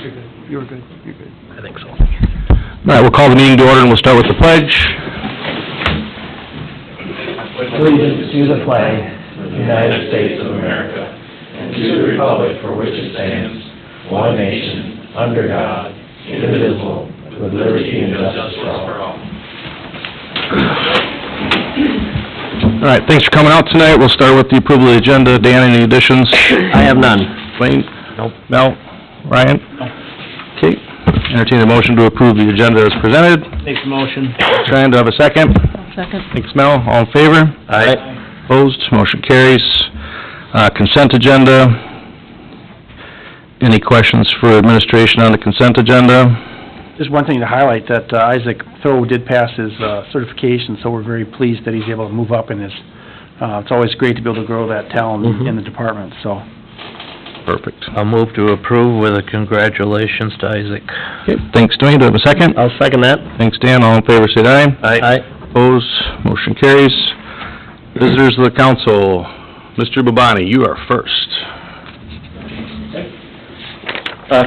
You were good. You're good. I think so. All right, we'll call the meeting to order, and we'll start with the pledge. Allegiance to the flag of the United States of America, and to the republic for which it stands, one nation, under God, indivisible, with liberty and justice for all. All right, thanks for coming out tonight. We'll start with the approval of the agenda. Dan, any additions? I have none. Wayne? Nope. Mel? Ryan? No. Okay. Entertain a motion to approve the agenda as presented. Make the motion. Trying to have a second? Second. Thanks, Mel. All in favor? Aye. Opposed? Motion carries. Consent agenda. Any questions for administration on the consent agenda? Just one thing to highlight, that Isaac Thoreau did pass his certification, so we're very pleased that he's able to move up in his, it's always great to be able to grow that talent in the department, so. Perfect. I'll move to approve with a congratulations to Isaac. Okay, thanks, Dwayne. Do I have a second? I'll second that. Thanks, Dan. All in favor, say aye. Aye. Opposed? Motion carries. Visitors of the council. Mr. Babani, you are first.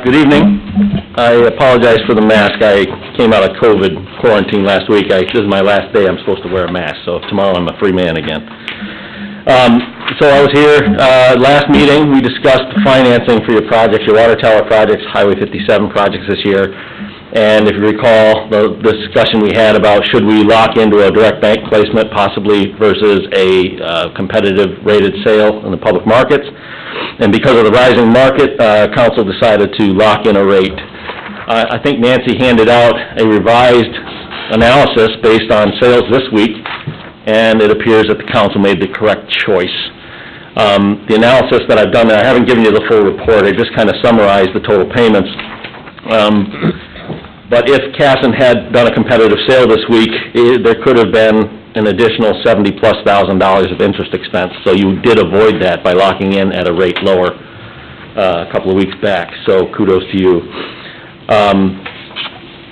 Good evening. I apologize for the mask. I came out of COVID quarantine last week. This is my last day I'm supposed to wear a mask, so tomorrow I'm a free man again. So I was here, last meeting, we discussed the financing for your projects, your water tower projects, Highway 57 projects this year. And if you recall, the discussion we had about should we lock into a direct bank placement possibly versus a competitive rated sale in the public markets. And because of the rising market, council decided to lock in a rate. I think Nancy handed out a revised analysis based on sales this week, and it appears that the council made the correct choice. The analysis that I've done, I haven't given you the full report, I just kind of summarized the total payments. But if Casson had done a competitive sale this week, there could have been an additional $70,000+ of interest expense. So you did avoid that by locking in at a rate lower a couple of weeks back. So kudos to you.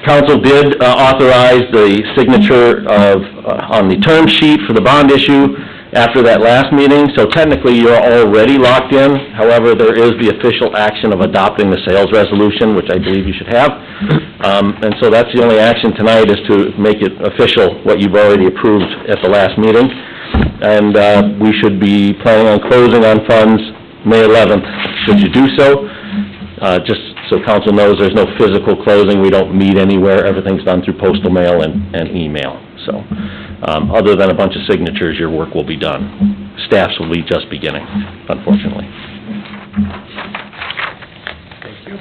Council did authorize the signature on the term sheet for the bond issue after that last meeting, so technically you're already locked in. However, there is the official action of adopting the sales resolution, which I believe you should have. And so that's the only action tonight, is to make it official what you've already approved at the last meeting. And we should be planning on closing on funds May 11th, should you do so. Just so council knows, there's no physical closing. We don't meet anywhere. Everything's done through postal mail and email. So, other than a bunch of signatures, your work will be done. Staffs will be just beginning, unfortunately. Thank you.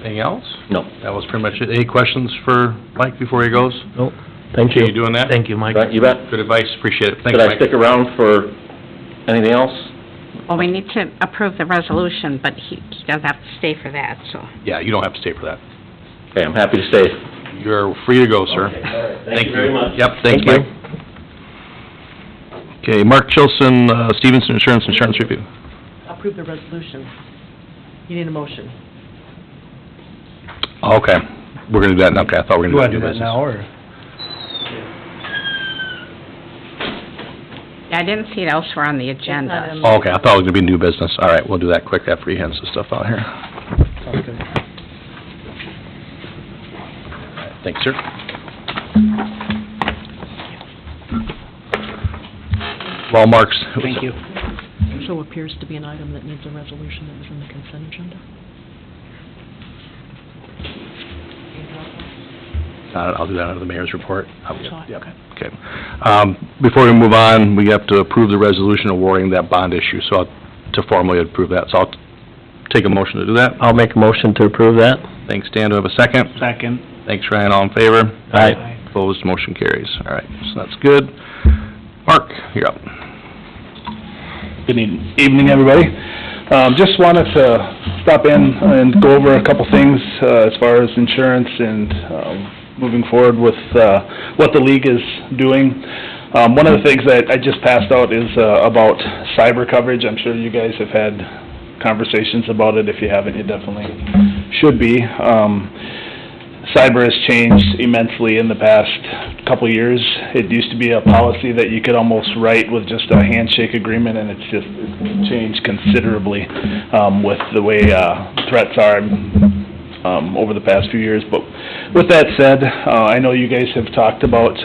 Anything else? No. That was pretty much it. Any questions for Mike before he goes? Nope. Thank you. You doing that? Thank you, Mike. Right, you bet. Good advice. Appreciate it. Thanks, Should I Mike. stick around for anything else? Well, we need to approve the resolution, but he doesn't have to stay for that, so. Yeah, you don't have to stay for that. Okay, I'm happy to stay. You're free to go, sir. Okay, all right. Thank you very much. Yep, thanks, Mike. Okay, Mark Chilson, Stevenson Insurance Review. Approve the resolution. You need a motion. Okay, we're gonna do that, okay, I thought we were You gonna want to do that business. now, or? I didn't see it elsewhere on the agenda. Oh, okay, I thought it was gonna be new business. All right, we'll do that quick after he hands the stuff out here. Sounds good. Thanks, sir. Well, Mark's. Thank you. So appears to be an item that needs a resolution that was in the consent agenda. I'll do that under the mayor's report. Yep. Okay. Okay. Before we move on, we have to approve the resolution awarding that bond issue, so to formally approve that. So I'll take a motion to do that. I'll make a motion to approve that. Thanks, Dan. Do I have a second? Second. Thanks, Ryan. All in favor? Aye. Opposed? Motion carries. All right, so that's good. Mark, you're up. Good evening, everybody. Just wanted to stop in and go over a couple things as far as insurance and moving forward with what the league is doing. One of the things that I just passed out is about cyber coverage. I'm sure you guys have had conversations about it. If you haven't, you definitely should be. cyber has changed immensely in the past couple of years. It used to be a policy that you could almost write with just a handshake agreement, and it's changed considerably with the way threats are over the past few years. But with that said, I know you guys have talked about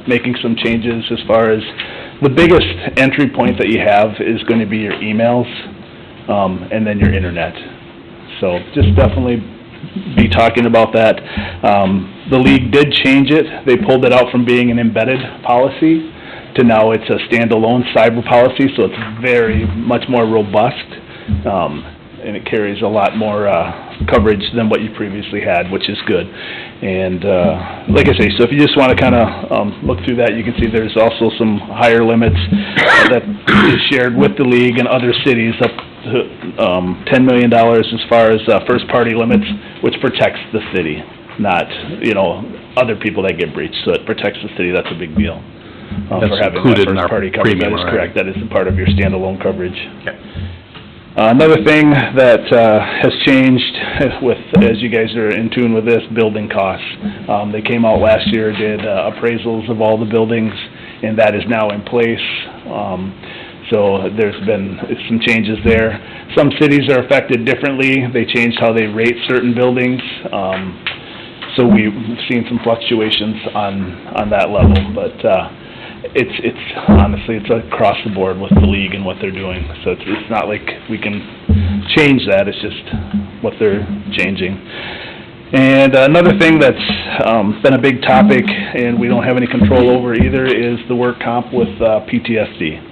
making some changes as far as the biggest entry point that you have is going to be your emails and then your internet. So just definitely be talking about that. The league did change it. They pulled it out from being an embedded policy to now it's a standalone cyber policy, so it's very much more robust, and it carries a lot more coverage than what you previously had, which is good. And like I say, so if you just want to kind of look through that, you can see there's also some higher limits that is shared with the league and other cities, up to $10 million as far as first-party limits, which protects the city, not, other people that get breached. So it protects the city. That's a big deal. That's for having included that in our first-party coverage. premium, That is right? correct. That is a part of your standalone coverage. Another thing that has changed with, as you guys are in tune with this, building costs. They came out last year, did appraisals of all the buildings, and that is now in place. So there's been some changes there. Some cities are affected differently. They changed how they rate certain buildings. So we've seen some fluctuations on that level, but it's honestly, it's across the board with the league and what they're doing. So it's not like we can change that, it's just what they're changing. And another thing that's been a big topic and we don't have any control over either is the work comp with PTSD.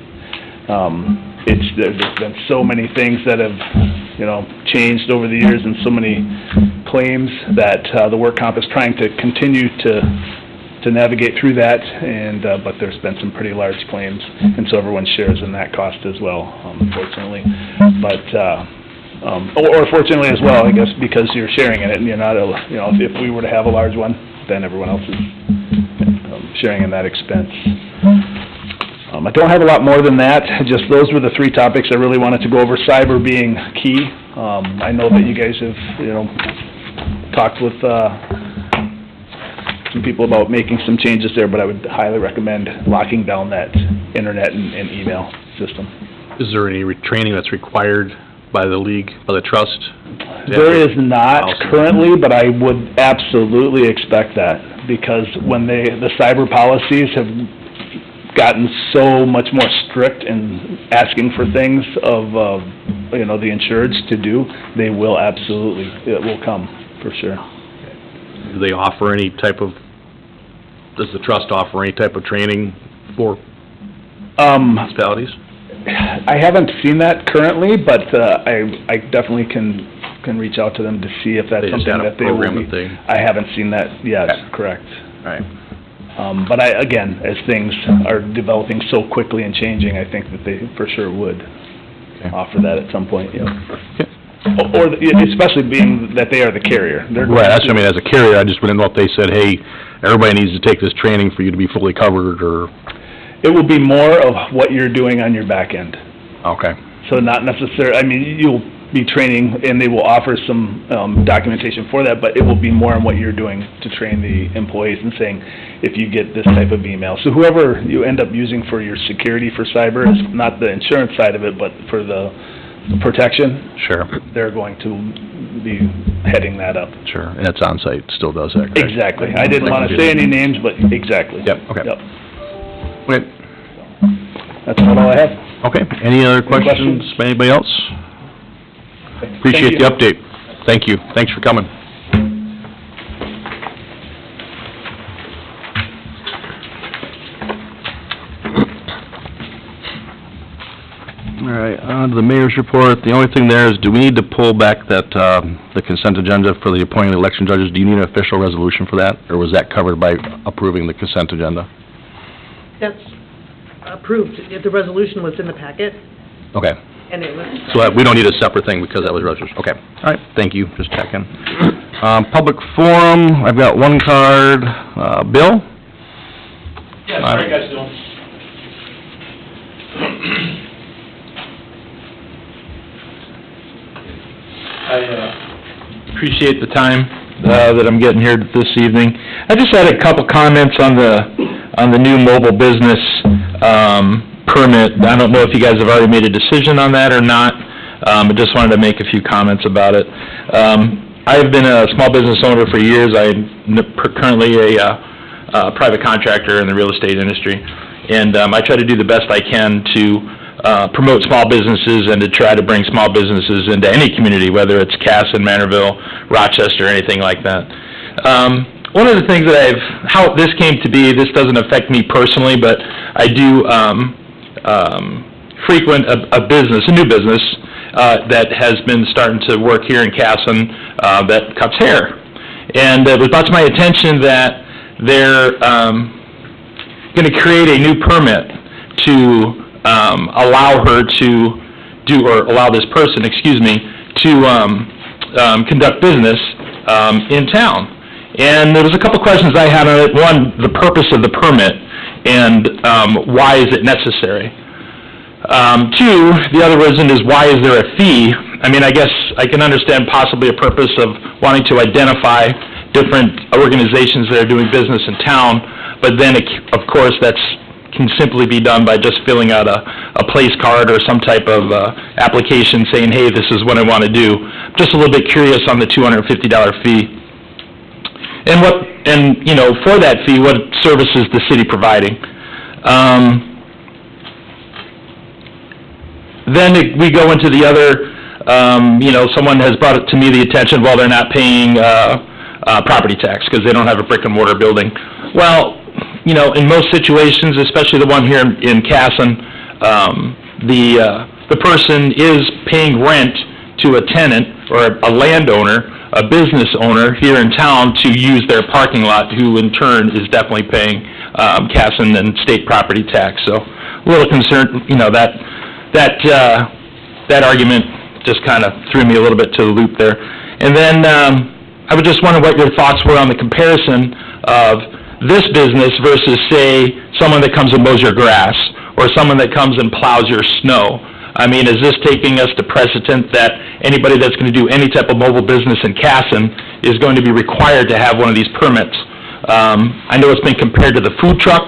There's been so many things that have, changed over the years and so many claims that the work comp is trying to continue to navigate through that, and but there's been some pretty large claims, and so everyone shares in that cost as well, unfortunately. But or fortunately as well, I guess, because you're sharing in it, and you're not, if we were to have a large one, then everyone else is sharing in that expense. I don't have a lot more than that. Just those were the three topics I really wanted to go over. Cyber being key. I know that you guys have, talked with some people about making some changes there, but I would highly recommend locking down that internet and email system. Is there any training that's required by the league, by the trust? There is not currently, but I would absolutely expect that, because when the cyber policies have gotten so much more strict in asking for things of, the insureds to do, they will absolutely, it will come, for sure. Do they offer any type of, does the trust offer any type of training for municipalities? I haven't seen that currently, but I definitely can reach out to them to see if that's They just something had a that they will program be. that they... I haven't seen that yet, Okay. correct. Right. But again, as things are developing so quickly and changing, I think that they for sure would offer that at some point, Or especially being that they are the carrier. Right, that's what I mean, as a carrier, I just wouldn't know if they said, hey, everybody needs to take this training for you to be fully covered, or... It will be more of what you're doing on your back end. Okay. So not necessarily, you'll be training, and they will offer some documentation for that, but it will be more on what you're doing to train the employees and saying, if you get this type of email. So whoever you end up using for your security for cyber is not the insurance side of it, but for the protection. Sure. They're going to be heading that up. Sure, and it's on-site, still does that, correct? Exactly. I didn't want to say any names, but exactly. Yep, okay. Yep. Okay. That's about all I have. Okay, any other questions by anybody else? Appreciate the update. Thank you, thanks for coming. All right, on to the mayor's report. The only thing there is, do we need to pull back that, the consent agenda for the appointing of election judges? Do you need an official resolution for that, or was that covered by approving the consent agenda? That's approved. If the resolution was in the packet, Okay. and it was... So we don't need a separate thing because that was resolution. Okay, all right, thank you, just checking. Public forum, I've got one card. Bill? Yeah, how are you guys doing? I appreciate the time that I'm getting here this evening. I just had a couple comments on the new mobile business permit. I don't know if you guys have already made a decision on that or not. I just wanted to make a few comments about it. I've been a small business owner for years. I'm currently a private contractor in the real estate industry, and I try to do the best I can to promote small businesses and to try to bring small businesses into any community, whether it's Casson, Manorville, Rochester, anything like that. One of the things that how this came to be, this doesn't affect me personally, but I do frequent a new business that has been starting to work here in Casson that cuts hair. And it was brought to my attention that they're going to create a new permit to allow her to allow this person, to conduct business in town. And there was a couple questions I had on it. One, the purpose of the permit, and why is it necessary? Two, the other reason is why is there a fee? I mean, I guess I can understand possibly a purpose of wanting to identify different organizations that are doing business in town, but then, of course, that can simply be done by just filling out a place card or some type of application saying, hey, this is what I want to do. I'm just a little bit curious on the $250 fee. And for that fee, what service is the city providing? Then we go into the other, someone has brought it to me the attention, well, they're not paying property tax because they don't have a brick and mortar building. Well, in most situations, especially the one here in Casson, the person is paying rent to a tenant or a landowner, a business owner here in town to use their parking lot, who in turn is definitely paying Casson and state property tax. So a little concerned, that argument just kind of threw me a little bit to the loop there. And then I would just wonder what your thoughts were on the comparison of this business versus, say, someone that comes and mows your grass or someone that comes and plows your snow. I mean, is this taking us to precedent that anybody that's going to do any type of mobile business in Casson is going to be required to have one of these permits? I know it's been compared to the food truck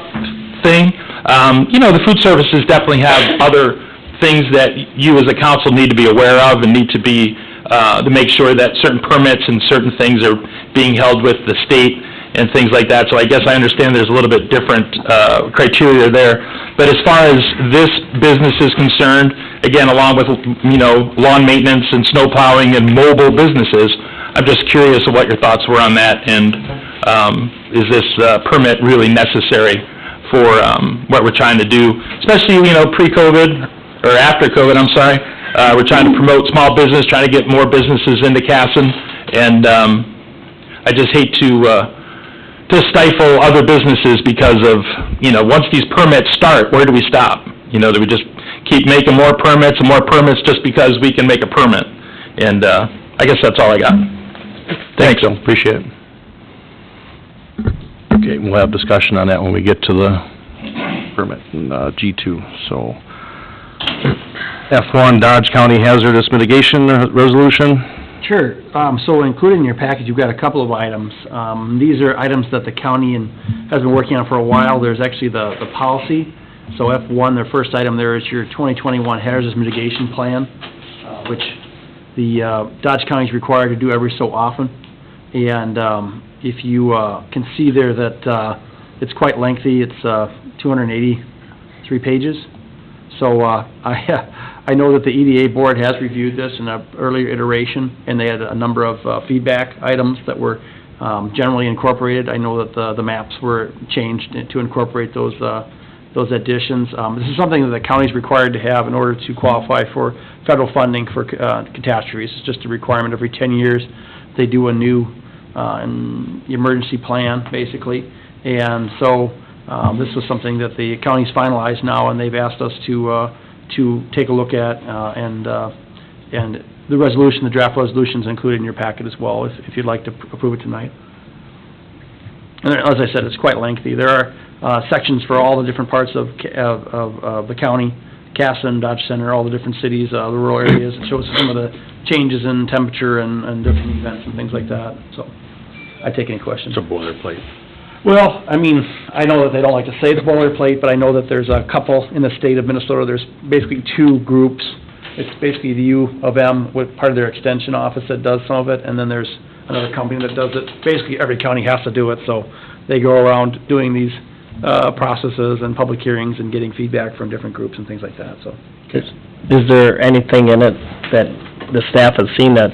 thing. The food services definitely have other things that you as a council need to be aware of and need to be to make sure that certain permits and certain things are being held with the state and things like that. So I guess I understand there's a little bit different criteria there. But as far as this business is concerned, again, along with, lawn maintenance and snow plowing and mobile businesses, I'm just curious of what your thoughts were on that, and is this permit really necessary for what we're trying to do, especially, pre-COVID, or after COVID, I'm sorry. We're trying to promote small business, trying to get more businesses into Casson, and I just hate to stifle other businesses because of, once these permits start, where do we stop? Do we just keep making more permits and more permits just because we can make a permit? And I guess that's all I got. Thanks, Bill. Appreciate it. Okay, we'll have discussion on that when we get to the permit in G2. So, F1, Dodge County Hazardous Mitigation Resolution. Sure. So included in your package, you've got a couple of items. These are items that the county has been working on for a while. There's actually the policy. So F1, their first item there is your 2021 Hazardous Mitigation Plan, which the Dodge County is required to do every so often. And if you can see there that it's quite lengthy. It's 283 pages. So I know that the EDA board has reviewed this in an earlier iteration, and they had a number of feedback items that were generally incorporated. I know that the maps were changed to incorporate those additions. This is something that the county is required to have in order to qualify for federal funding for catastrophes. It's just a requirement every 10 years. They do a new emergency plan, basically. And so this was something that the county's finalized now, and they've asked us to take a look at, and the resolution, the draft resolution is included in your packet as well, if you'd like to approve it tonight. And as I said, it's quite lengthy. There are sections for all the different parts of the county, Casson, Dodge Center, all the different cities, the rural areas. It shows some of the changes in temperature and different events and things like that. So I take any questions. It's a boilerplate. Well, I mean, I know that they don't like to say the boilerplate, but I know that there's a couple in the state of Minnesota, there's basically two groups. It's basically the U of M with part of their extension office that does some of it, and then there's another company that does it. Basically, every county has to do it, so they go around doing these, processes and public hearings and getting feedback from different groups and things like that, so. Is there anything in it that the staff has seen that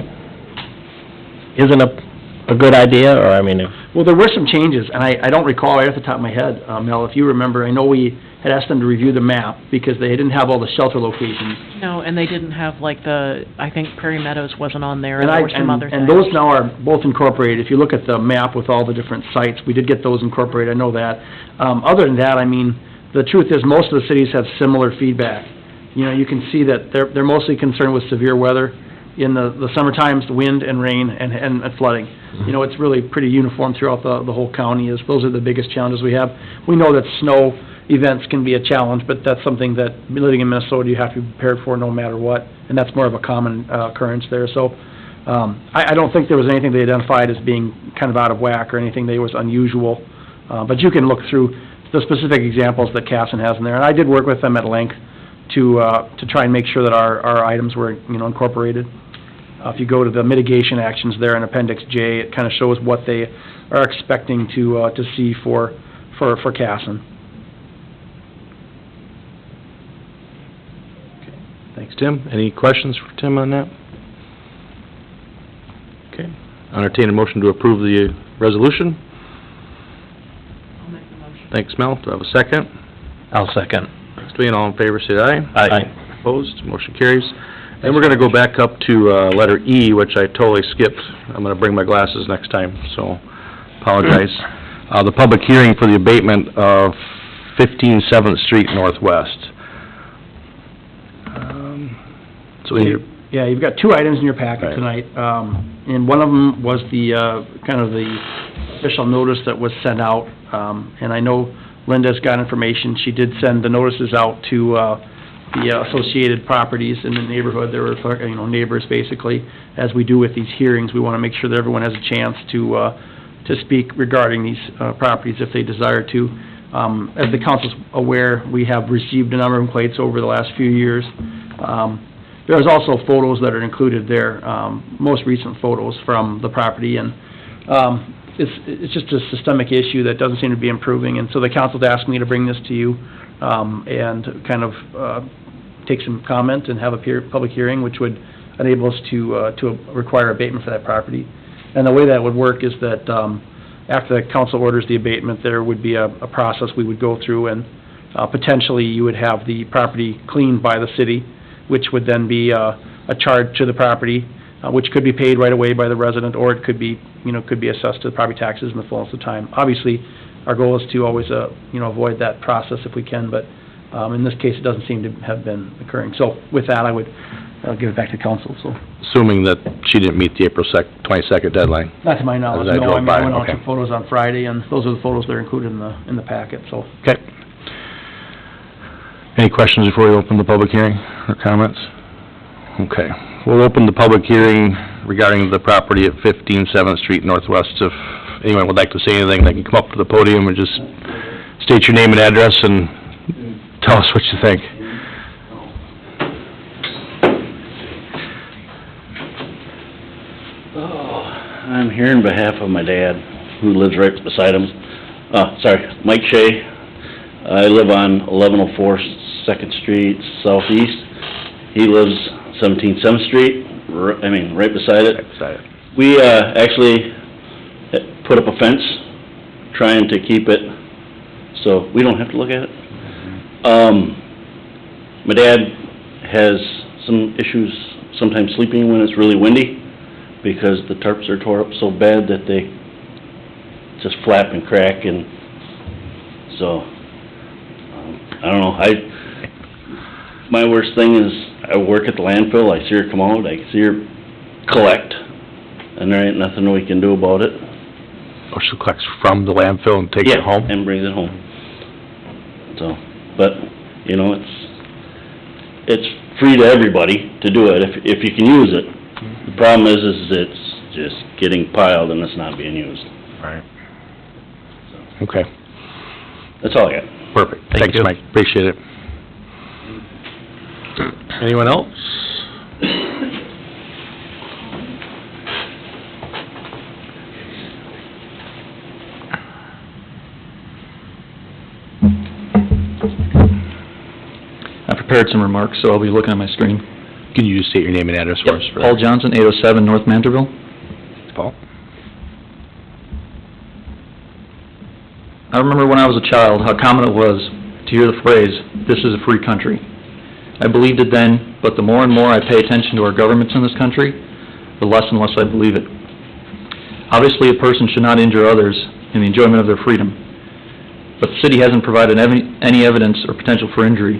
isn't a good idea, or, I mean, if... Well, there were some changes, and I don't recall right off the top of my head, Mel, if you remember, I know we had asked them to review the map because they didn't have all the shelter locations. No, and they didn't have, like, I think Prairie Meadows wasn't on there, And and there were some other and things. those now are both incorporated. If you look at the map with all the different sites, we did get those incorporated, I know that. Other than that, I mean, the truth is, most of the cities have similar feedback. You know, you can see that they're mostly concerned with severe weather. In the summer times, the wind and rain and flooding. You know, it's really pretty uniform throughout the whole county. Those are the biggest challenges we have. We know that snow events can be a challenge, but that's something that, living in Minnesota, you have to be prepared for no matter what, and that's more of a common occurrence there. So, I don't think there was anything they identified as being kind of out of whack or anything that was unusual. But you can look through the specific examples that Casson has in there, and I did work with them at length to try and make sure that our items were, you know, incorporated. If you go to the mitigation actions there in Appendix J, it kind of shows what they are expecting to see for Casson. Thanks, Tim. Any questions for Tim on that? Okay. I'll entertain a motion to approve the resolution. I'll make the motion. Thanks, Mel. Do I have a second? I'll second. Thanks, Dwayne. All in favor, say aye. Aye. Opposed? Motion carries. Then we're gonna go back up to, letter E, which I totally skipped. I'm gonna bring my glasses next time, so apologize. The public hearing for the abatement of 15 7th Street Northwest. So in your, Yeah, you've got two items in your packet Right. tonight, and one of them was the, kind of the official notice that was sent out, and I know Linda's got information. She did send the notices out to, the associated properties in the neighborhood. There were, you know, neighbors basically. As we do with these hearings, we want to make sure that everyone has a chance to speak regarding these, properties if they desire to. As the council's aware, we have received a number of complaints over the last few years. There's also photos that are included there, most recent photos from the property, and, it's just a systemic issue that doesn't seem to be improving, and so the council's asked me to bring this to you, and kind of, take some comment and have a public hearing, which would enable us to require abatement for that property. And the way that would work is that, after the council orders the abatement, there would be a process we would go through, and, potentially you would have the property cleaned by the city, which would then be, a charge to the property, which could be paid right away by the resident, or it could be, you know, could be assessed to the property taxes in the fullness of time. Obviously, our goal is to always, you know, avoid that process if we can, but, in this case, it doesn't seem to have been occurring. So with that, I would, give it back to council, so. assuming that she didn't meet the April 22nd deadline. Not to my knowledge, As I no. drove I mean, by, I went out okay. and took photos on Friday, and those are the photos that are included in the packet, so. Okay. Any questions before we open the public hearing or comments? Okay. We'll open the public hearing regarding the property at 15 7th Street Northwest. If anyone would like to say anything, they can come up to the podium and just state your name and address and tell us what you think. I'm here on behalf of my dad, who lives right beside him. Mike Shea. I live on 1104 2nd Street Southeast. He lives 17 7th Street, right beside it. We, actually put up a fence, trying to keep it so we don't have to look at it. My dad has some issues sometimes sleeping when it's really windy, because the tarps are tore up so bad that they just flap and crack, and so, I don't know, my worst thing is, I work at the landfill, I see her come out, I see her collect, and there ain't nothing we can do about it. Or she collects from the landfill and takes it home? And brings it home. So, but, you know, it's free to everybody to do it, if you can use it. The problem is it's just getting piled and it's not being used. Right. Okay, That's all I got. perfect. Thank Thanks, you. Mike, appreciate it. Anyone else? I prepared some remarks, so I'll be looking at my screen. Can you just state your name and address for us? Yep, Paul Johnson, 807 North Mantorville. Paul? I remember when I was a child how common it was to hear the phrase, "This is a free country." I believed it then, but the more and more I pay attention to our governments in this country, the less and less I believe it. Obviously, a person should not injure others in the enjoyment of their freedom, but the city hasn't provided any evidence or potential for injury.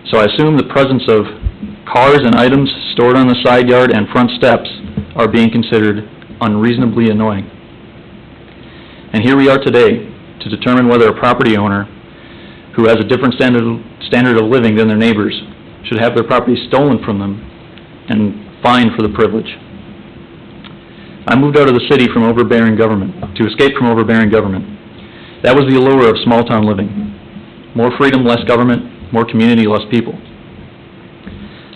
So I assume the presence of cars and items stored on the side yard and front steps are being considered unreasonably annoying. And here we are today to determine whether a property owner who has a different standard of living than their neighbors should have their property stolen from them and fined for the privilege. I moved out of the city from overbearing government, to escape from overbearing government. That was the allure of small-town living. More freedom, less government, more community, less people.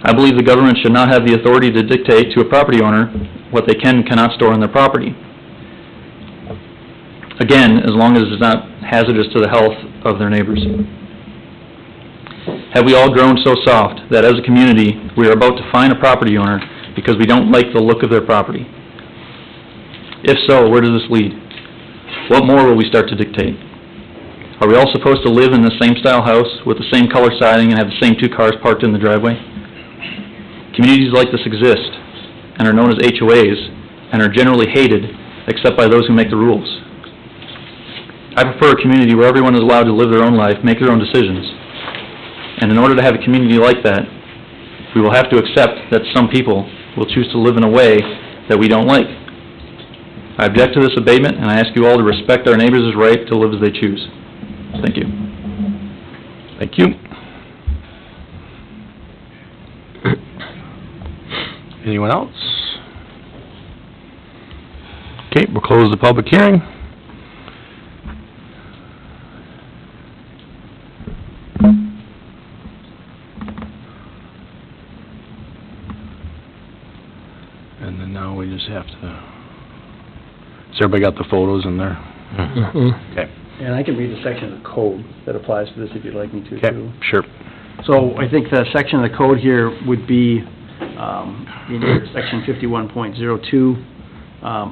I believe the government should not have the authority to dictate to a property owner what they can and cannot store on their property. Again, as long as it's not hazardous to the health of their neighbors. Have we all grown so soft that as a community, we are about to fine a property owner because we don't like the look of their property? If so, where does this lead? What more will we start to dictate? Are we all supposed to live in the same style house with the same color siding and have the same 2 cars parked in the driveway? Communities like this exist and are known as HOAs and are generally hated except by those who make the rules. I prefer a community where everyone is allowed to live their own life, make their own decisions. And in order to have a community like that, we will have to accept that some people will choose to live in a way that we don't like. I object to this abatement, and I ask you all to respect our neighbors' right to live as they choose. Thank you. Thank you. Anyone else? Okay, we'll close the public hearing. And then now we just have to, has everybody got the photos in there? Mm-hmm. Okay. And I can read the section of the code that applies to this if you'd like me to, Okay, too. sure. So I think the section of the code here would be, in your section 51.02,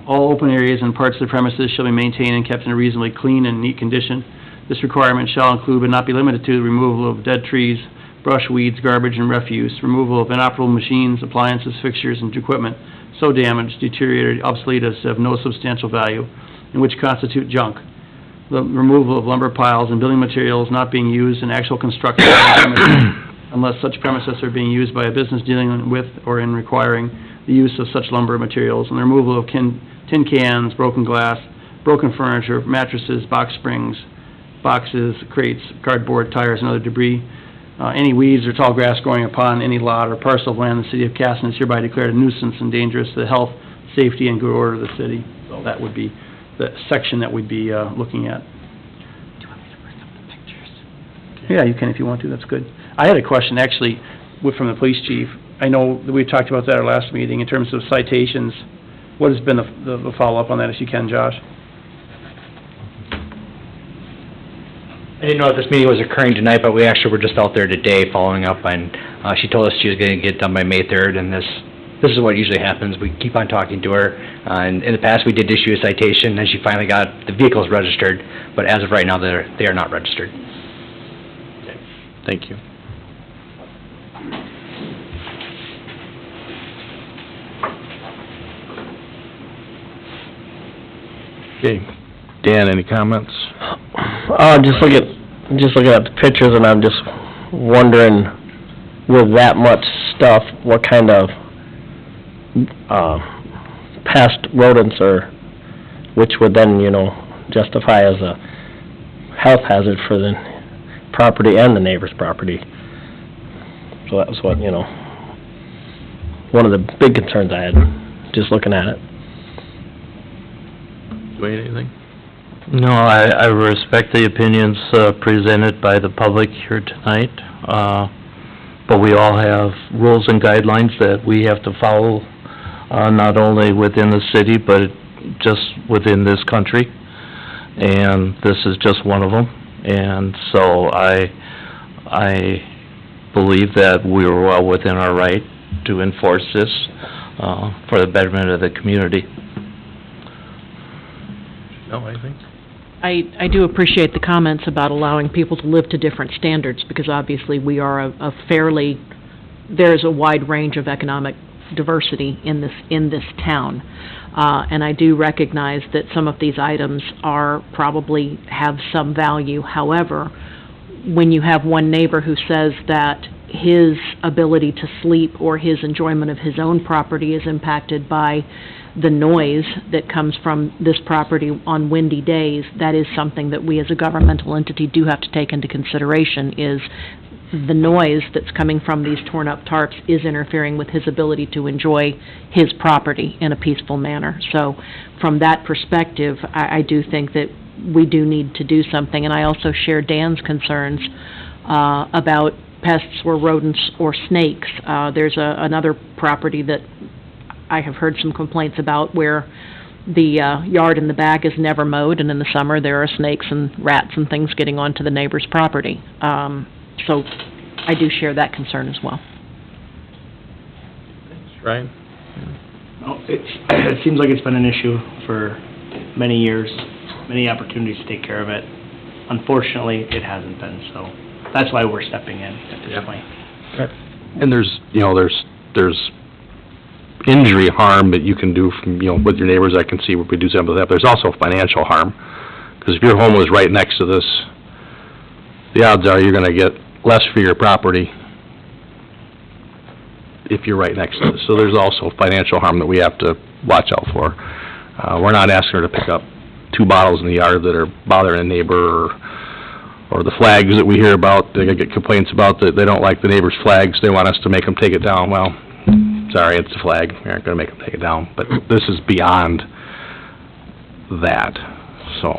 all open areas and parts of the premises shall be maintained and kept in a reasonably clean and neat condition. This requirement shall include but not be limited to the removal of dead trees, brush, weeds, garbage, and refuse, removal of inoperable machines, appliances, fixtures, and equipment so damaged, deteriorated, obsolete as to have no substantial value, and which constitute junk. The removal of lumber piles and building materials not being used in actual construction of the premises, unless such premises are being used by a business dealing with or in requiring the use of such lumber materials, and the removal of tin cans, broken glass, broken furniture, mattresses, box springs, boxes, crates, cardboard, tires, and other debris. Any weeds or tall grass growing upon any lot or parcel of land in the city of Casson is hereby declared a nuisance and dangerous to the health, safety, and good order of the city. So that would be the section that we'd be looking at. Do you want me to bring up the pictures? Yeah, you can if you want to, that's good. I had a question actually from the police chief. I know that we talked about that at our last meeting in terms of citations. What has been the follow-up on that, if you can, Josh? I didn't know if this meeting was occurring tonight, but we actually were just out there today following up, and she told us she was going to get done by May 3rd, and this is what usually happens. We keep on talking to her, and in the past we did issue a citation, and she finally got the vehicles registered, but as of right now, they are not registered. Okay. Thank you. Okay. Dan, any comments? Just looking at the pictures, and I'm just wondering, with that much stuff, what kind of pest rodents which would then, justify as a health hazard for the property and the neighbor's property. So that was what, one of the big concerns I had, just looking at it. Dwayne, anything? No, I respect the opinions presented by the public here tonight, but we all have rules and guidelines that we have to follow, not only within the city, but just within this country, and this is just one of them. And so I believe that we were well within our right to enforce this for the betterment of the community. No, anything? I do appreciate the comments about allowing people to live to different standards, because obviously we are there's a wide range of economic diversity in this town. And I do recognize that some of these items probably have some value. However, when you have one neighbor who says that his ability to sleep or his enjoyment of his own property is impacted by the noise that comes from this property on windy days, that is something that we as a governmental entity do have to take into consideration, is the noise that's coming from these torn-up tarps is interfering with his ability to enjoy his property in a peaceful manner. So from that perspective, I do think that we do need to do something. And I also share Dan's concerns about pests or rodents or snakes. There's another property that I have heard some complaints about where the yard in the back is never mowed, and in the summer there are snakes and rats and things getting onto the neighbor's property. So I do share that concern as well. Ryan? No, it seems like it's been an issue for many years, many opportunities to take care of it. Unfortunately, it hasn't been, so that's why we're stepping in at this point. And there's injury harm that you can do from, with your neighbors. I can see where we do some of that. There's also financial harm, because if your home was right next to this, the odds are you're gonna get less for your property if you're right next to it. So there's also financial harm that we have to watch out for. We're not asking her to pick up 2 bottles in the yard that are bothering a neighbor, or the flags that we hear about. They get complaints about that they don't like the neighbor's flags, they want us to make them take it down. Well, sorry, it's a flag, we aren't gonna make them take it down. But this is beyond that, so.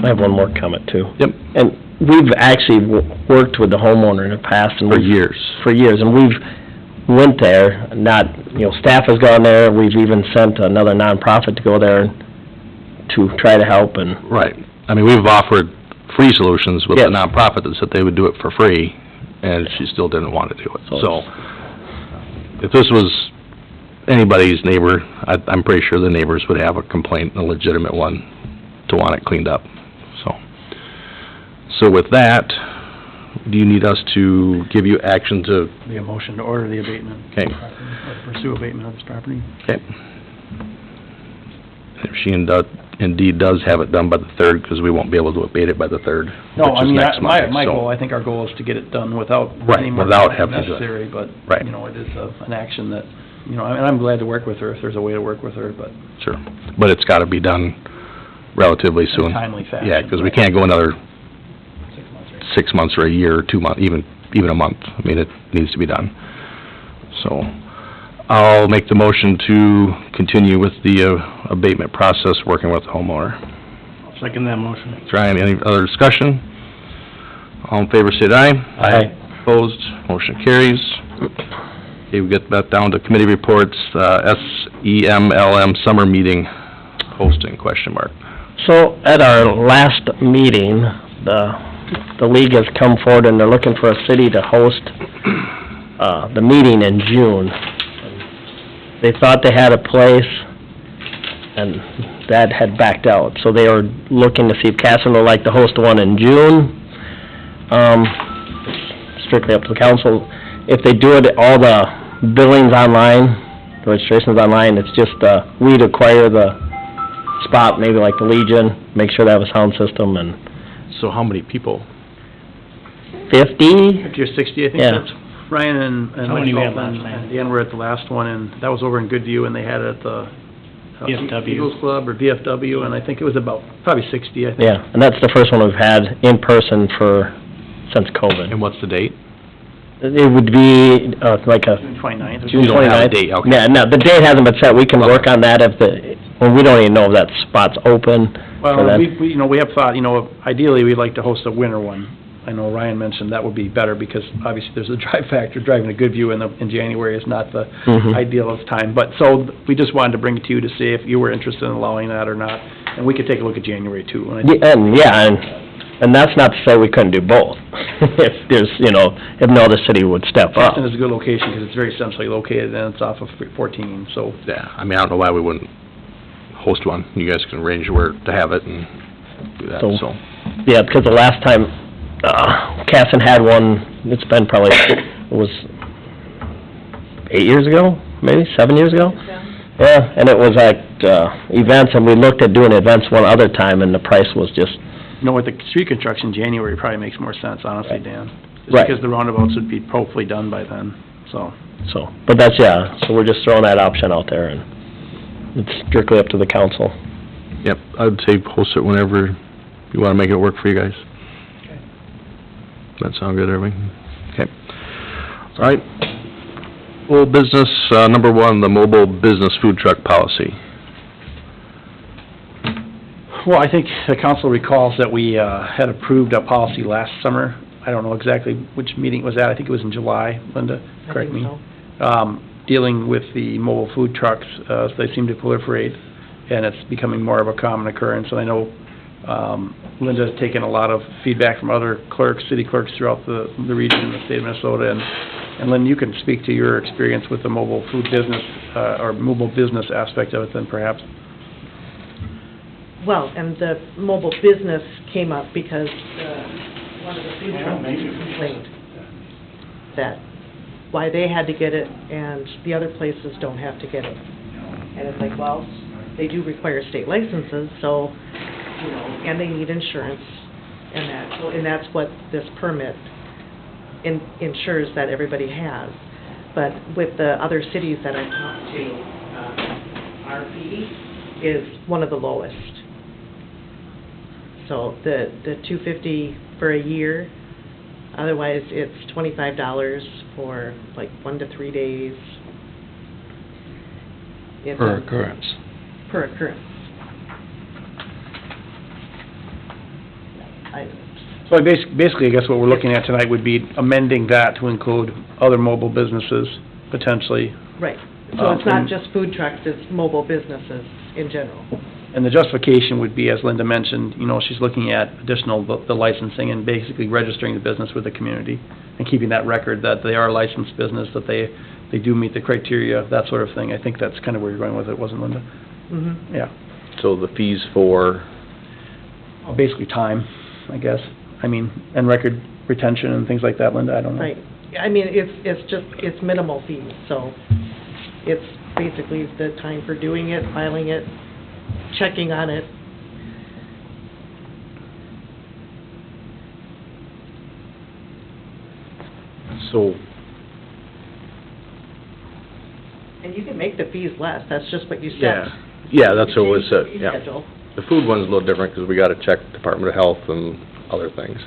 I have one more comment too. Yep. And we've actually worked with the homeowner in the past. And For years. And we've went there, staff has gone there, we've even sent another nonprofit to go there to try to help and... Right. I mean, we've offered free solutions with Yes. a nonprofit that said they would do it for free, and she still didn't want to do it. So, if this was anybody's neighbor, I'm pretty sure the neighbors would have a complaint, a legitimate one, to want it cleaned up, So with that, do you need us to give you action to... Be a motion to order the abatement. Okay. Or pursue abatement of this property. Okay. If she indeed does have it done by the 3rd, because we won't be able to abate it by the 3rd, No, which I is mean, next Monday, my so- goal, I think our goal is to get it done without Right, any more without time having to do it. necessary, but, Right. it is an action that, and I'm glad to work with her if there's a way to work with her, but... Sure. But it's gotta be done relatively soon. In a timely fashion. Yeah, because we can't go another 6 months or a year or 2 months, even a month. I mean, it needs to be done. So, I'll make the motion to continue with the abatement process, working with the homeowner. I'll second that motion. Ryan, any other discussion? All in favor, say aye. Aye. Opposed, motion carries. Okay, we get that down to committee reports, SEMLM summer meeting hosting, question mark. So, at our last meeting, the league has come forward and they're looking for a city to host the meeting in June. They thought they had a place, and that had backed out. So they were looking to see if Casson would like to host one in June. Strictly up to the council. If they do it, all the billing's online, the registration's online. It's just, we'd acquire the spot, maybe like the Legion, make sure they have a sound system, and... So how many people? 50? 50 or 60, I think. Yeah. That's Ryan and How many we had myself last time? and Dan were at the last one, and that was over in Goodview, and they had it at the VFW. Eagles Club or VFW, and I think it was about probably 60, I think. Yeah, and that's the first one we've had in person since COVID. And what's the date? It would be, like a... June 29th. June You don't have a 29th? date, okay. Yeah, no, the date hasn't been set, we can work on that if we don't even know if that spot's open for Well, that. we have thought, ideally, we'd like to host a winter one. I know Ryan mentioned that would be better, because obviously there's a drive factor. Driving to Goodview in January is not the Mhm. idealist time. But, so, we just wanted to bring it to you to see if you were interested in allowing that or not, and we could take a look at January too. And that's not to say we couldn't do both. If there's, if no other city would step up. Caston is a good location, because it's very centrally located, and it's off of 14, so. Yeah, I mean, I don't know why we wouldn't host one. You guys can arrange where to have it and do that, so. Yeah, because the last time, Casson had one, it's been probably, it was 8 years ago, maybe, 7 years ago? Yeah, and it was at, events, and we looked at doing events one other time, and the price was just... With the street construction, January probably makes more sense, honestly, Dan. Just Right. because the roundabouts would be hopefully done by then, so. But that's, so we're just throwing that option out there, and it's strictly up to the council. Yep, I would say host it whenever you wanna make it work for you guys. Okay. That sound good, everybody? Okay. All right. Old business, number one, the mobile business food truck policy. Well, I think the council recalls that we had approved a policy last summer. I don't know exactly which meeting it was at. I think it was in July. Linda, correct me. Dealing with the mobile food trucks, so they seem to proliferate, and it's becoming more of a common occurrence. And I know Linda's taken a lot of feedback from other clerks, city clerks throughout the region in the state of Minnesota. And Lynn, you can speak to your experience with the mobile food business, or mobile business aspect of it then perhaps. Well, and the mobile business came up because one of the food trucks complained that why they had to get it and the other places don't have to get it. And it's like, well, they do require state licenses, so, and they need insurance and that. So, and that's what this permit ensures that everybody has. But with the other cities that I've talked to, our fee is one of the lowest. So the $250 for a year, otherwise it's $25 for like 1 to 3 days. Per occurrence. Per occurrence. So basically, I guess what we're looking at tonight would be amending that to include other mobile businesses, potentially. Right. So it's not just food trucks, it's mobile businesses in general. And the justification would be, as Linda mentioned, she's looking at additional, the licensing and basically registering the business with the community and keeping that record that they are a licensed business, that they do meet the criteria, that sort of thing. I think that's kind of where you're going with it, wasn't Linda? Mm-hmm. Yeah. So the fees for? Well, basically time, I guess. And record retention and things like that, Linda, I don't know. Right. It's minimal fees, so it's basically the time for doing it, filing it, checking on it. So. And you can make the fees less, that's just what you set. Yeah, that's what it was, Fee yeah. schedule. The food one's a little different, because we gotta check Department of Health and other things.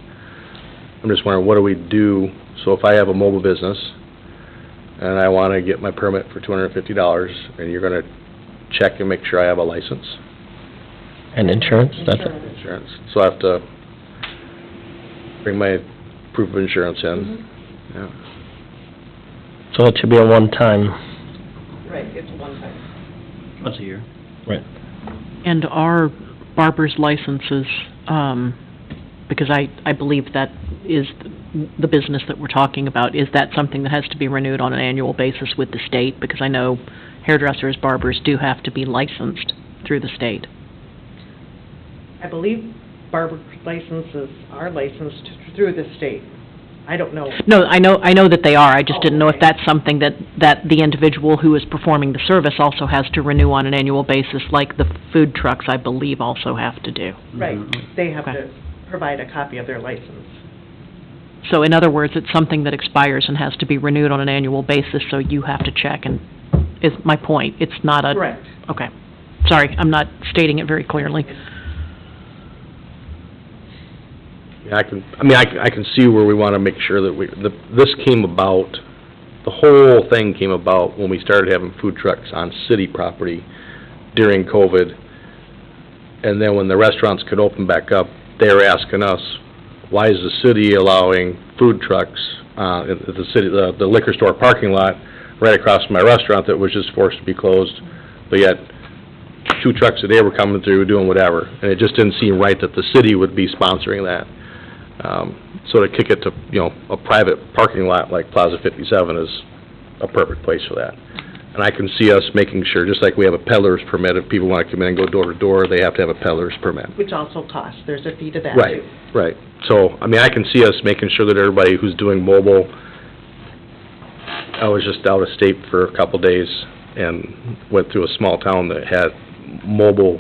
I'm just wondering, what do we do, so if I have a mobile business, and I wanna get my permit for $250, and you're gonna check and make sure I have a license? And insurance, that's it. Insurance, so I have to bring my proof of insurance in, Mm-hmm. yeah. So it should be a one-time. Right, it's one time. Once a year. Right. And are barber's licenses, because I believe that is the business that we're talking about, is that something that has to be renewed on an annual basis with the state? Because I know hairdressers, barbers do have to be licensed through the state. I believe barber licenses are licensed through the state. I don't know. No, I know that they are. I just didn't know if Okay. that's something that the individual who is performing the service also has to renew on an annual basis, like the food trucks, I believe, also have to do. Right, they have Okay. to provide a copy of their license. So in other words, it's something that expires and has to be renewed on an annual basis, so you have to check, and is my point. It's not a... Correct. Okay. Sorry, I'm not stating it very clearly. I can see where we want to make sure that this came about, the whole thing came about when we started having food trucks on city property during COVID. And then when the restaurants could open back up, they were asking us, why is the city allowing food trucks, at the liquor store parking lot right across from my restaurant that was just forced to be closed, but yet 2 trucks a day were coming through doing whatever, and it just didn't seem right that the city would be sponsoring that. So to kick it to, a private parking lot like Plaza 57 is a perfect place for that. And I can see us making sure, just like we have a peddler's permit, if people want to come in and go door to door, they have to have a peddler's permit. Which also costs, there's a fee to that Right, too. right. So, I can see us making sure that everybody who's doing mobile, I was just out of state for a couple days and went through a small town that had mobile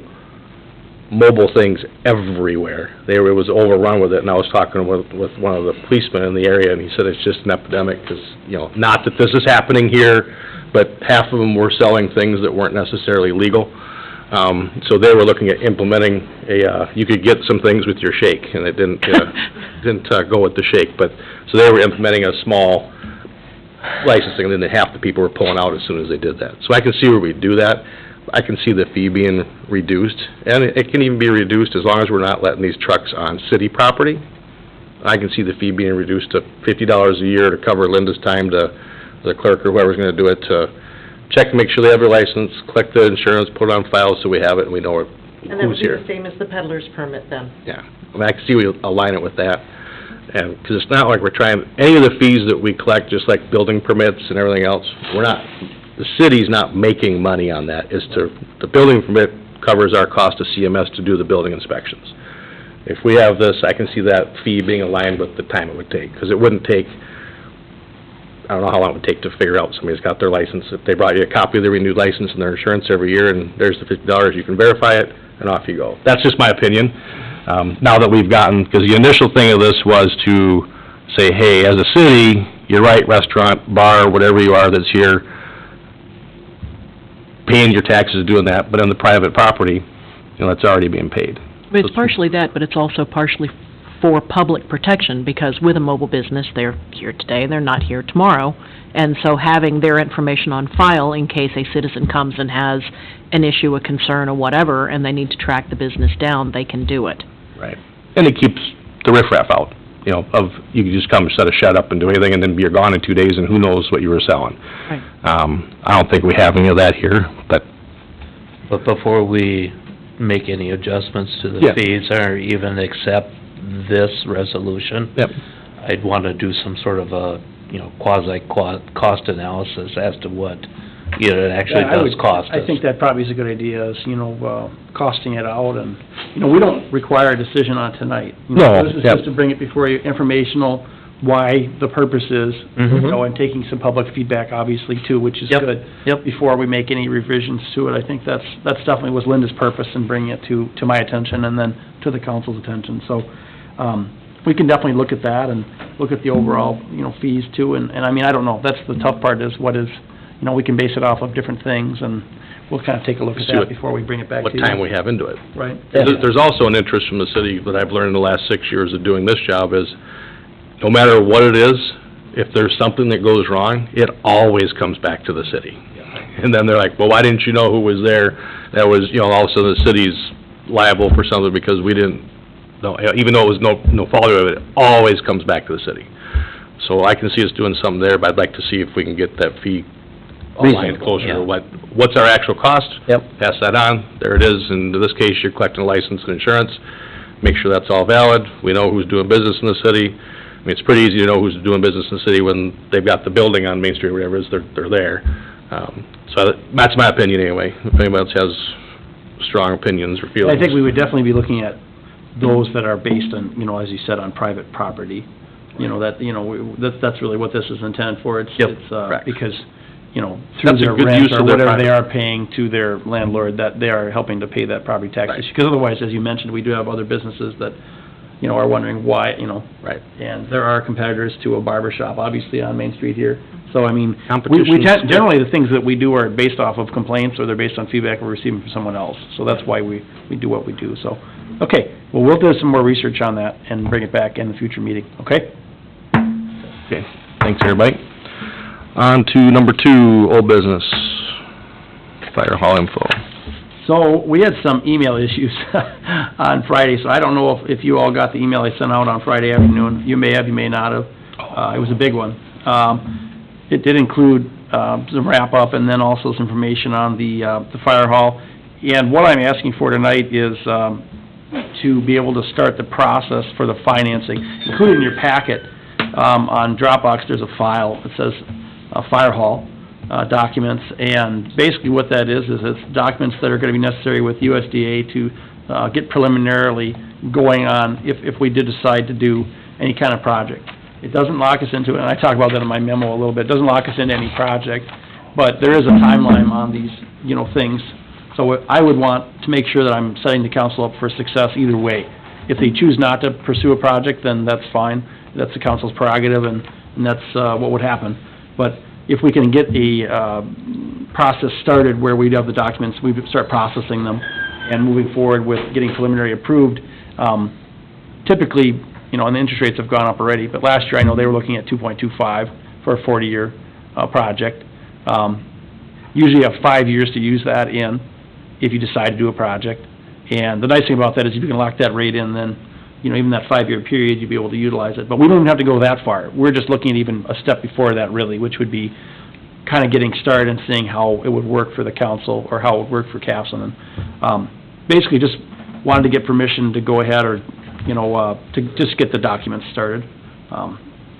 things everywhere. It was overrun with it, and I was talking with one of the policemen in the area, and he said it's just an epidemic, because, not that this is happening here, but half of them were selling things that weren't necessarily legal. So they were looking at implementing you could get some things with your shake, and it didn't go with the shake, but, so they were implementing a small licensing, and then half the people were pulling out as soon as they did that. So I can see where we do that. I can see the fee being reduced, and it can even be reduced as long as we're not letting these trucks on city property. I can see the fee being reduced to $50 a year to cover Linda's time to the clerk or whoever's gonna do it, to check and make sure they have their license, collect the insurance, put it on file so we have it and we know And that would who's be here. the same as the peddler's permit then? Yeah, I can see we align it with that, and, because it's not like we're trying, any of the fees that we collect, just like building permits and everything else, the city's not making money on that. The building permit covers our cost to CMS to do the building inspections. If we have this, I can see that fee being aligned with the time it would take, because it wouldn't take, I don't know how long it would take to figure out somebody's got their license. If they brought you a copy of their renewed license and their insurance every year, and there's the $50, you can verify it, and off you go. That's just my opinion. Now that we've gotten, because the initial thing of this was to say, hey, as a city, you're right, restaurant, bar, whatever you are that's here, paying your taxes doing that, but on the private property, that's already being paid. But it's partially that, but it's also partially for public protection, because with a mobile business, they're here today, they're not here tomorrow, and so having their information on file in case a citizen comes and has an issue, a concern, or whatever, and they need to track the business down, they can do it. Right. And it keeps the riffraff out, you can just come, set a shed up and do anything, and then you're gone in 2 days, and who knows what you were selling. Right. I don't think we have any of that here, but... But before we make any adjustments to the fees or even accept this resolution, I'd want to do some sort of a, quasi-cost analysis as to what it actually does cost us. I think that probably is a good idea, is, costing it out, and, we don't require a decision on tonight. No, This is just to bring it before you, informational, why the purpose is, and taking some public feedback, obviously, too, which is good. Before we make any revisions to it. I think that's definitely was Linda's purpose in bringing it to my attention and then to the council's attention. So, we can definitely look at that and look at the overall, fees too, and I don't know, that's the tough part, is what is, we can base it off of different things, and we'll kind of take a look at that before we bring it back to you. What time we have into it. Right. There's also an interest from the city that I've learned in the last 6 years of doing this job is, no matter what it is, if there's something that goes wrong, it always comes back to the city. And then they're like, well, why didn't you know who was there? That was, all of a sudden the city's liable for something because we didn't know, even though it was no fault of it, it always comes back to the city. So I can see us doing something there, but I'd like to see if we can get that fee aligned closer to what's our actual cost. Pass that on, there it is. In this case, you're collecting a license and insurance. Make sure that's all valid. We know who's doing business in the city. It's pretty easy to know who's doing business in the city when they've got the building on Main Street or whatever it is, they're there. So that's my opinion anyway. If anybody else has strong opinions or feelings. I think we would definitely be looking at those that are based on, as you said, on private property. That's really what this is intended for. It's because, through their rent or whatever they are paying to their landlord, that they are helping to pay that property tax issue. Because otherwise, as you mentioned, we do have other businesses that, are wondering why, right. And there are competitors to a barber shop, obviously, on Main Street here. So, I mean, generally, the things that we do are based off of complaints, or they're based on feedback we're receiving from someone else. So that's why we do what we do, so. Okay, well, we'll do some more research on that and bring it back in the future meeting, okay? Okay, thanks, everybody. On to number 2, old business, fire hall info. So, we had some email issues on Friday, so I don't know if you all got the email I sent out on Friday afternoon. You may have, you may not have. It was a big one. It did include some wrap-up and then also some information on the fire hall. And what I'm asking for tonight is to be able to start the process for the financing, including in your packet. On Dropbox, there's a file that says fire hall documents, and basically what that is it's documents that are going to be necessary with USDA to get preliminarily going on if we did decide to do any kind of project. It doesn't lock us into it, and I talk about that in my memo a little bit. It doesn't lock us into any project, but there is a timeline on these, things. So I would want to make sure that I'm setting the council up for success either way. If they choose not to pursue a project, then that's fine. That's the council's prerogative, and that's what would happen. But if we can get a process started where we'd have the documents, we start processing them and moving forward with getting preliminary approved, typically, and the interest rates have gone up already, but last year I know they were looking at 2.25 for a 40-year project. Usually you have 5 years to use that in if you decide to do a project. And the nice thing about that is if you can lock that rate in, then, even that 5-year period, you'd be able to utilize it. But we don't even have to go that far. We're just looking at even a step before that, really, which would be kind of getting started and seeing how it would work for the council or how it would work for Castleman. Basically, just wanted to get permission to go ahead or, to just get the documents started.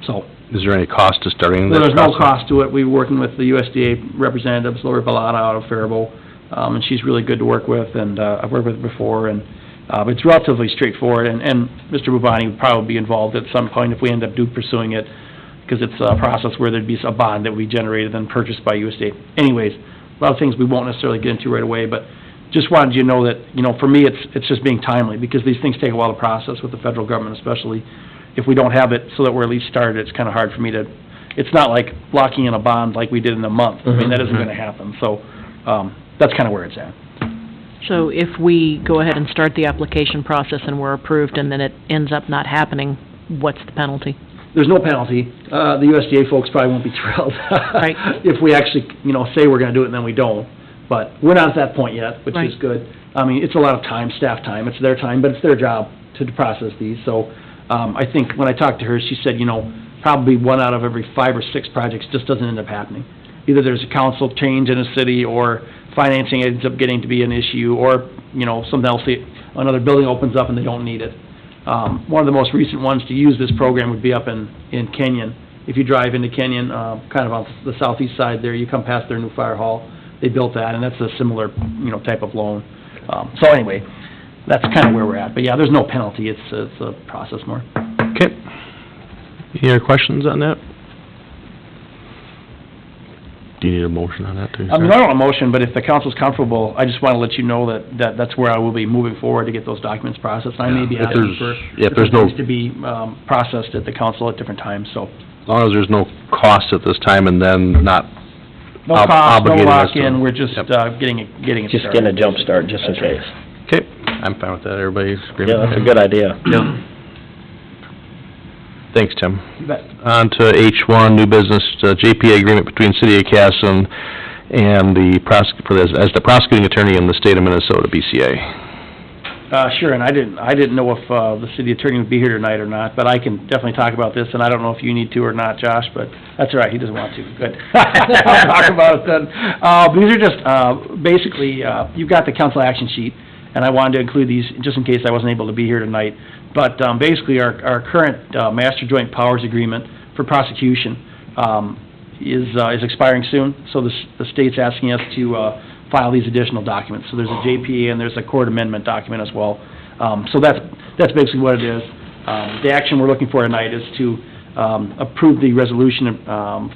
So. Is there any cost to starting this There's process? no cost to it. We're working with the USDA representatives, Lori Bellata out of Faribault, and she's really good to work with, and I've worked with her before, and it's relatively straightforward, and Mr. Bubani would probably be involved at some point if we end up pursuing it, because it's a process where there'd be a bond that we generated and purchased by USDA. Anyways, a lot of things we won't necessarily get into right away, but just wanted you to know that, for me, it's just being timely, because these things take a while to process with the federal government, especially if we don't have it so that we're at least started. It's kind of hard for me to, it's not like locking in a bond like we did in a month. I mean, that isn't going to happen, so that's kind of where it's at. So if we go ahead and start the application process and we're approved and then it ends up not happening, what's the penalty? There's no penalty. The USDA folks probably won't be thrilled Right. if we actually, say we're going to do it and then we don't. But we're not at that point yet, which Right. is good. I mean, it's a lot of time, staff time. It's their time, but it's their job to process these. So I think when I talked to her, she said, probably 1 out of every 5 or 6 projects just doesn't end up happening. Either there's a council change in a city, or financing ends up getting to be an issue, or, something else, another building opens up and they don't need it. One of the most recent ones to use this program would be up in Kenyon. If you drive into Kenyon, kind of on the southeast side there, you come past their new fire hall. They built that, and that's a similar, type of loan. So anyway, that's kind of where we're at. But yeah, there's no penalty. It's a process more. Okay. Any other questions on that? Do you need a motion on that, too? I mean, I don't want a motion, but if the council's comfortable, I just want to let you know that's where I will be moving forward to get those documents processed. I may be asking for different things to be processed at the council at different times, so. As long as there's no cost at this time and then not No cost, no obligating us to- lock-in, we're just Yep. getting it started. Just getting a jump start, just in case. Okay, I'm fine with that. Everybody's agreement? Yeah, that's a good idea. Yeah. Thanks, Tim. You bet. On to H1, new business, JPA agreement between City of Casson and the as the prosecuting attorney in the state of Minnesota, BCA. Sure, and I didn't know if the city attorney would be here tonight or not, but I can definitely talk about this, and I don't know if you need to or not, Josh, but that's all right, he doesn't want to. Good. I'll talk about it then. These are just, basically, you've got the council action sheet, and I wanted to include these just in case I wasn't able to be here tonight. But basically, our current Master Joint Powers Agreement for prosecution is expiring soon, so the state's asking us to file these additional documents. So there's a JPA and there's a court amendment document as well. So that's basically what it is. The action we're looking for tonight is to approve the resolution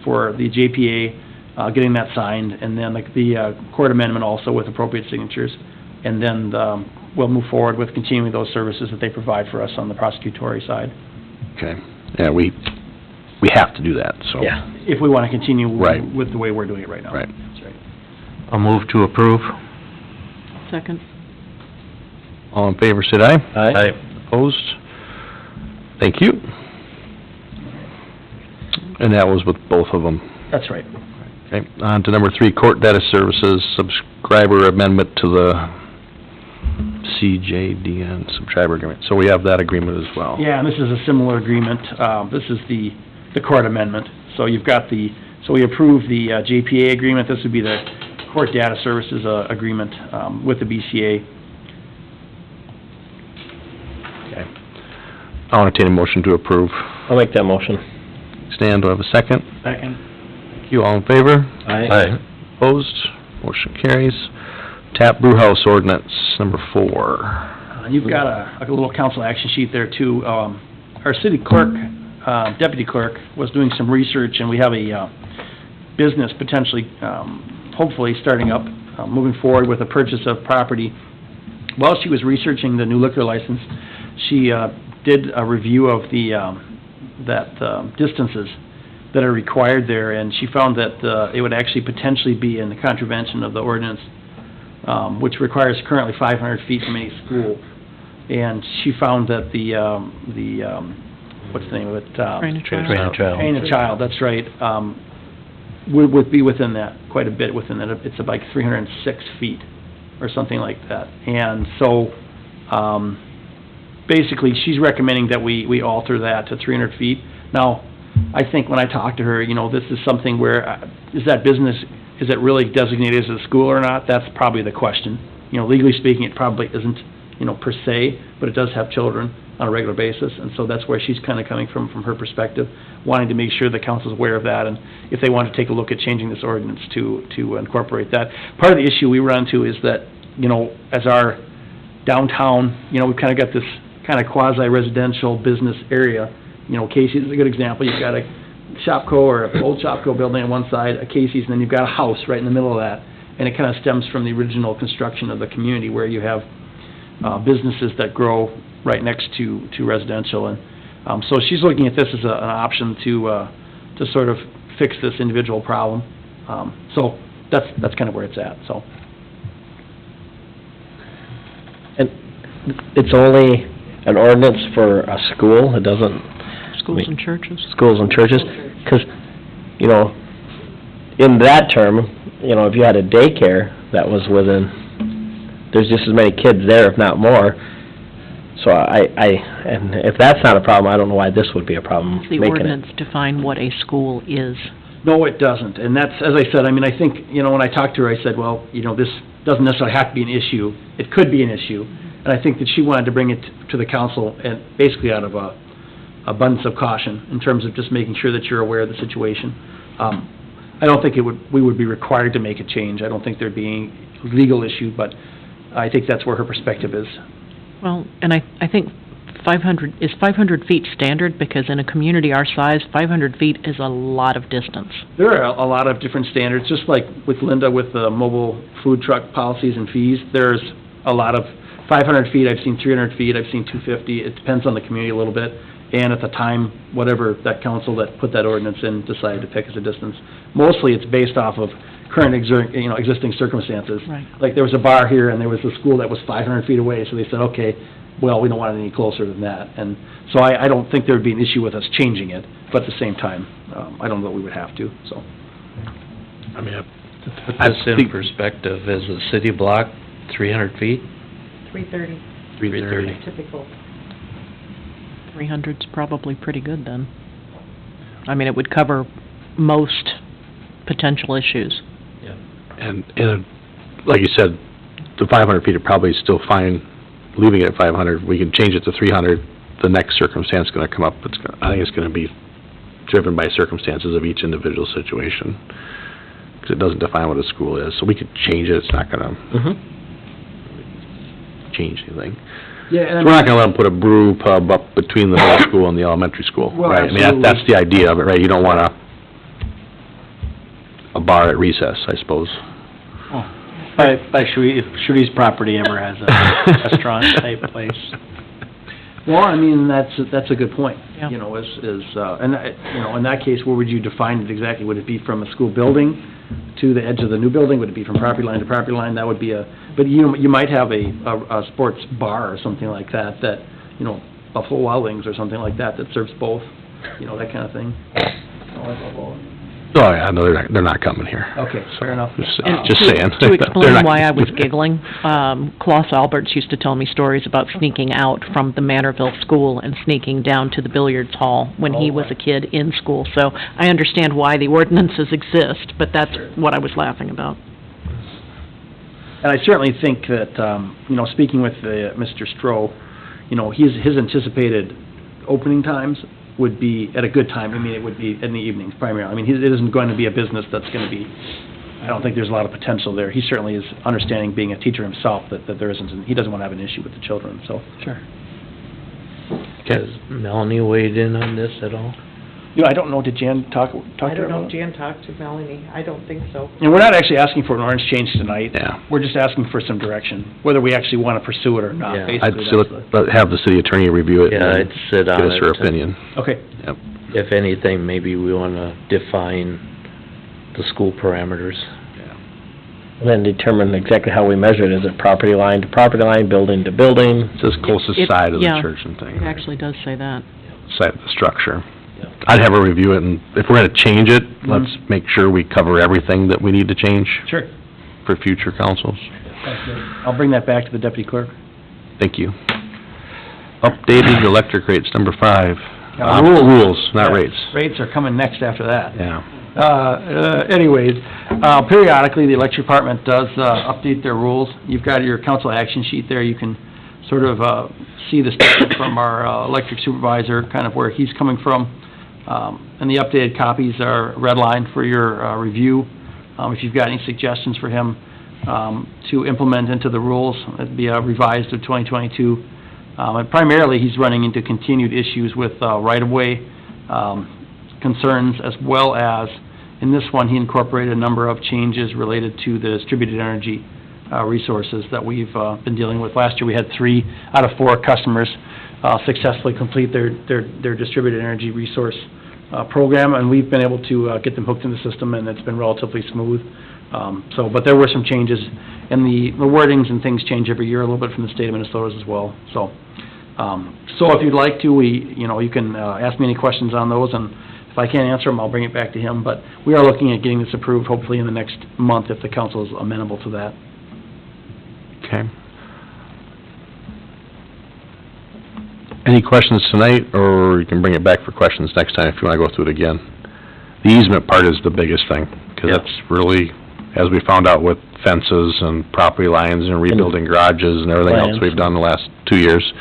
for the JPA, getting that signed, and then the court amendment also with appropriate signatures, and then we'll move forward with continuing those services that they provide for us on the prosecutory side. Okay, yeah, we have to do that, so. Yeah. If we want to continue Right. with the way we're doing it right now. Right. That's right. I'll move to approve. Second. All in favor, say aye. Aye. Opposed? Thank you. And that was with both of them. That's right. Okay, on to number 3, court data services, subscriber amendment to the CJDN subscriber agreement. So we have that agreement as well. Yeah, and this is a similar agreement. This is the court amendment. So you've got so we approved the JPA agreement. This would be the court data services agreement with the BCA. Okay. I'll entertain a motion to approve. I'll make that motion. Stan, do I have a second? Second. Thank you, all in favor? Aye. Opposed? Motion carries. Tap brew house ordinance, number 4. You've got a little council action sheet there too. Our city clerk, deputy clerk, was doing some research, and we have a business potentially, hopefully starting up, moving forward with a purchase of property. While she was researching the new liquor license, she did a review of the distances that are required there, and she found that it would actually potentially be in the contravention of the ordinance, which requires currently 500 feet from any school. And she found that what's the name of it? Train a child. Train a child. Train a child, that's right, would be within that, quite a bit within that. It's like 306 feet or something like that. And so, basically, she's recommending that we alter that to 300 feet. Now, I think when I talked to her, this is something where, is that business, is it really designated as a school or not? That's probably the question. Legally speaking, it probably isn't, per se, but it does have children on a regular basis, and so that's where she's kind of coming from her perspective, wanting to make sure the council's aware of that, and if they want to take a look at changing this ordinance to incorporate that. Part of the issue we run into is that, as our downtown, we've kind of got this kind of quasi-residential business area. Casey's is a good example. You've got a Shopco or an old Shopco building on one side, a Casey's, and then you've got a house right in the middle of that. And it kind of stems from the original construction of the community where you have businesses that grow right next to residential. And so she's looking at this as an option to sort of fix this individual problem. So that's kind of where it's at, so. And it's only an ordinance for a school? It doesn't... Schools and churches. Schools and churches, because, in that term, if you had a daycare that was within, there's just as many kids there, if not more. So and if that's not a problem, I don't know why this would be a problem. The ordinance define what a school is. No, it doesn't, and that's, as I said, I think, when I talked to her, I said, well, this doesn't necessarily have to be an issue. It could be an issue, and I think that she wanted to bring it to the council, and basically out of abundance of caution in terms of just making sure that you're aware of the situation. I don't think we would be required to make a change. I don't think there'd be a legal issue, but I think that's where her perspective is. Well, and I think 500 feet standard, because in a community our size, 500 feet is a lot of distance. There are a lot of different standards, just like with Linda with the mobile food truck policies and fees. There's a lot of 500 feet, I've seen 300 feet, I've seen 250. It depends on the community a little bit. And at the time, whatever that council that put that ordinance in decided to pick as a distance. Mostly it's based off of current existing circumstances. Right. Like there was a bar here and there was a school that was 500 feet away, so they said, okay, well, we don't want it any closer than that. And so I don't think there would be an issue with us changing it, but at the same time, I don't know that we would have to, so. To put this in perspective, is a city block 300 feet? 330. 330. Typical. 300's probably pretty good then. It would cover most potential issues. Yeah. And like you said, the 500 feet are probably still fine, leaving it at 500. We can change it to 300. The next circumstance is going to come up. I think it's going to be driven by circumstances of each individual situation, because it doesn't define what a school is. So we could change it. It's not going to change anything. Yeah, and So we're not going to let them put a brew pub up between the middle school and the elementary school, Well, right? absolutely. That's the idea of it, right? You don't want a bar at recess, I suppose. By Shrudi's property ever has a restaurant-type place. Well, I mean, that's a good point. Yeah. You know, in that case, where would you define it exactly? Would it be from a school building to the edge of the new building? Would it be from property line to property line? That would be but you might have a sports bar or something like that, you know, Buffalo Wild Wings or something like that serves both, you know, that kind of thing. Oh, yeah, no, they're not coming here. Okay, fair enough. Just saying. To They're explain not- why I was giggling, Klaus Alberts used to tell me stories about sneaking out from the Manorville school and sneaking down to the billiards hall when he was a kid in school. So I understand why the ordinances exist, but that's what I was laughing about. And I certainly think that, you know, speaking with Mr. Stroh, you know, his anticipated opening times would be at a good time. I mean, it would be in the evenings primarily. I mean, it isn't going to be a business that's going to be, I don't think there's a lot of potential there. He certainly is understanding, being a teacher himself, that there isn't, he doesn't want to have an issue with the children, so. Sure. Has Melanie weighed in on this at all? You know, I don't know, did Jan talk to her I don't know about if it? Jan talked to Melanie. I don't think so. And we're not actually asking for an ordinance change tonight. Yeah. We're just asking for some direction, whether we actually want to pursue it or not, Yeah. I'd basically. still have the city attorney review it. Yeah, and I'd sit on Give us her it. opinion. Okay. Yep. If anything, maybe we want to define the school parameters. Then determine exactly how we measure it. Is it property line to property line, building to building? It's this closest side of the church and thing. It actually does say that. Side of the structure. I'd have her review it, and if we're gonna change it, let's make sure we cover everything that we need to change Sure. for future councils. I'll bring that back to the deputy clerk. Thank you. Updated electric rates, number 5. Rules. Rules, not Yeah. rates. Rates are coming next after that. Yeah. Anyways, periodically, the electric department does update their rules. You've got your council action sheet there. You can sort of see the statement from our electric supervisor, kind of where he's coming from. And the updated copies are redlined for your review. If you've got any suggestions for him to implement into the rules, it'd be revised of 2022. And primarily, he's running into continued issues with right-of-way concerns, as well as, in this one, he incorporated a number of changes related to the distributed energy resources that we've been dealing with. Last year, we had 3 out of 4 customers successfully complete their distributed energy resource program, and we've been able to get them hooked in the system, and it's been relatively smooth. But there were some changes, and the wordings and things change every year a little bit from the state of Minnesota as well. So if you'd like to, you can ask me any questions on those, and if I can't answer them, I'll bring it back to him. But we are looking at getting this approved hopefully in the next month if the council is amenable to that. Okay. Any questions tonight, or you can bring it back for questions next time if you want to go through it again? The easement part is the biggest thing, because that's really, as we found out with fences and property lines and rebuilding garages and everything else Plans. we've done the last 2 years.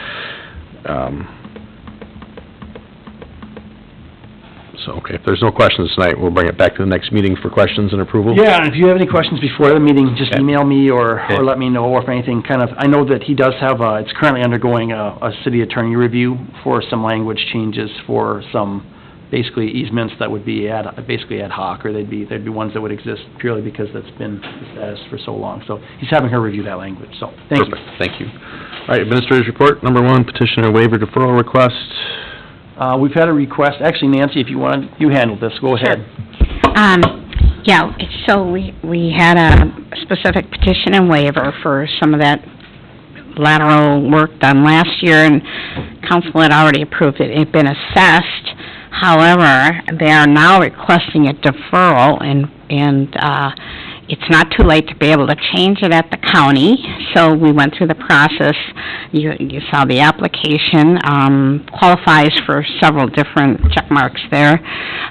So, okay, if there's no questions tonight, we'll bring it back to the next meeting for questions and approval. Yeah, and if you have any questions before the meeting, just Okay. email me or Okay. let me know, or if anything, I know that he does have, it's currently undergoing a city attorney review for some language changes for some, basically easements that would be basically ad hoc, or they'd be ones that would exist purely because that's been the status for so long. So he's having her review that language, so, thank you. Perfect, thank you. All right, administrator's report, number 1, petitioner waiver deferral request. We've had a request, actually, Nancy, if you want, you handled this, go ahead. Yeah, so we had a specific petition and waiver for some of that lateral work done last year, and council had already approved it. It had been assessed. However, they are now requesting a deferral, and it's not too late to be able to change it at the county. So we went through the process. You saw the application, qualifies for several different check marks there.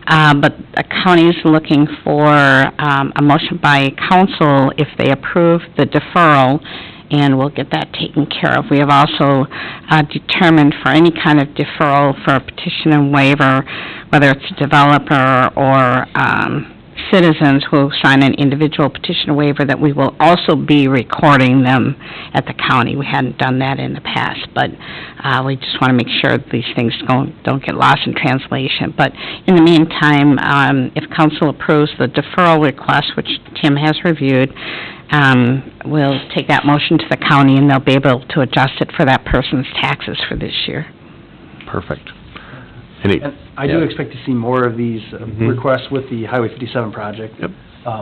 But the county's looking for a motion by council if they approve the deferral, and we'll get that taken care of. We have also determined for any kind of deferral for a petition and waiver, whether it's a developer or citizens who sign an individual petition waiver, that we will also be recording them at the county. We hadn't done that in the past, but we just want to make sure that these things don't get lost in translation. But in the meantime, if council approves the deferral request, which Tim has reviewed, we'll take that motion to the county, and they'll be able to adjust it for that person's taxes for this year. Perfect. Any, And I do expect to see more of these requests with the Highway 57 project. Yep.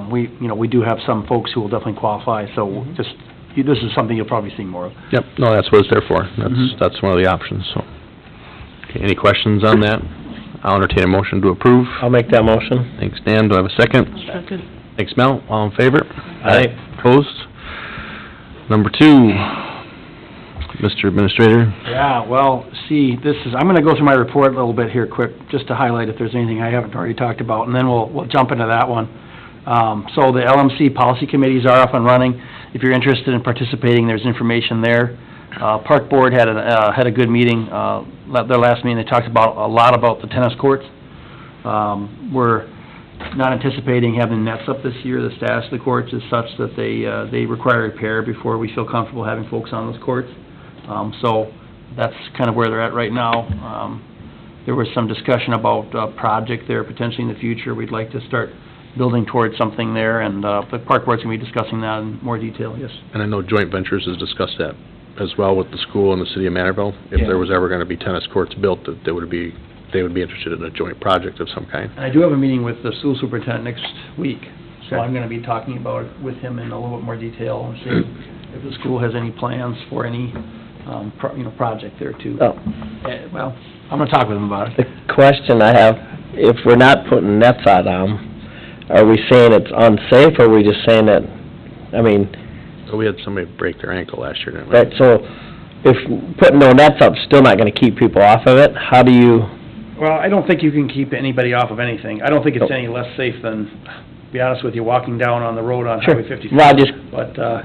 We do have some folks who will definitely qualify, so this is something you'll probably see more of. Yep, no, that's what it's there for. That's one of the options, so. Okay, any questions on that? I'll entertain a motion to approve. I'll make that motion. Thanks, Dan. Do I have a second? Second. Thanks, Mel. All in favor? Aye. Opposed? Number 2, Mr. Administrator. Yeah, well, I'm gonna go through my report a little bit here quick, just to highlight if there's anything I haven't already talked about, and then we'll jump into that one. So the LMC policy committees are up and running. If you're interested in participating, there's information there. Park Board had a good meeting, their last meeting, they talked a lot about the tennis courts. We're not anticipating having nets up this year. The status of the courts is such that they require repair before we feel comfortable having folks on those courts. So that's kind of where they're at right now. There was some discussion about a project there potentially in the future. We'd like to start building towards something there, and the Park Board's going to be discussing that in more detail, yes. And I know Joint Ventures has discussed that as well with the school and the city of Manorville. If there was ever going to be tennis courts built, that they would be interested in a joint project of some kind. And I do have a meeting with the school superintendent next week, so I'm going to be talking about it with him in a little bit more detail and see if the school has any plans for any, project there too. Oh. Well, I'm going to talk with him about it. The question I have, if we're not putting nets on them, are we saying it's unsafe, or are we just saying that, We had somebody break their ankle last year, didn't we? right, so if putting no nets up's still not gonna keep people off of it, how do you, Well, I don't think you can keep anybody off of anything. I don't think it's any less safe than, to be honest with you, walking down on the road on Highway 57. well, I just, But, I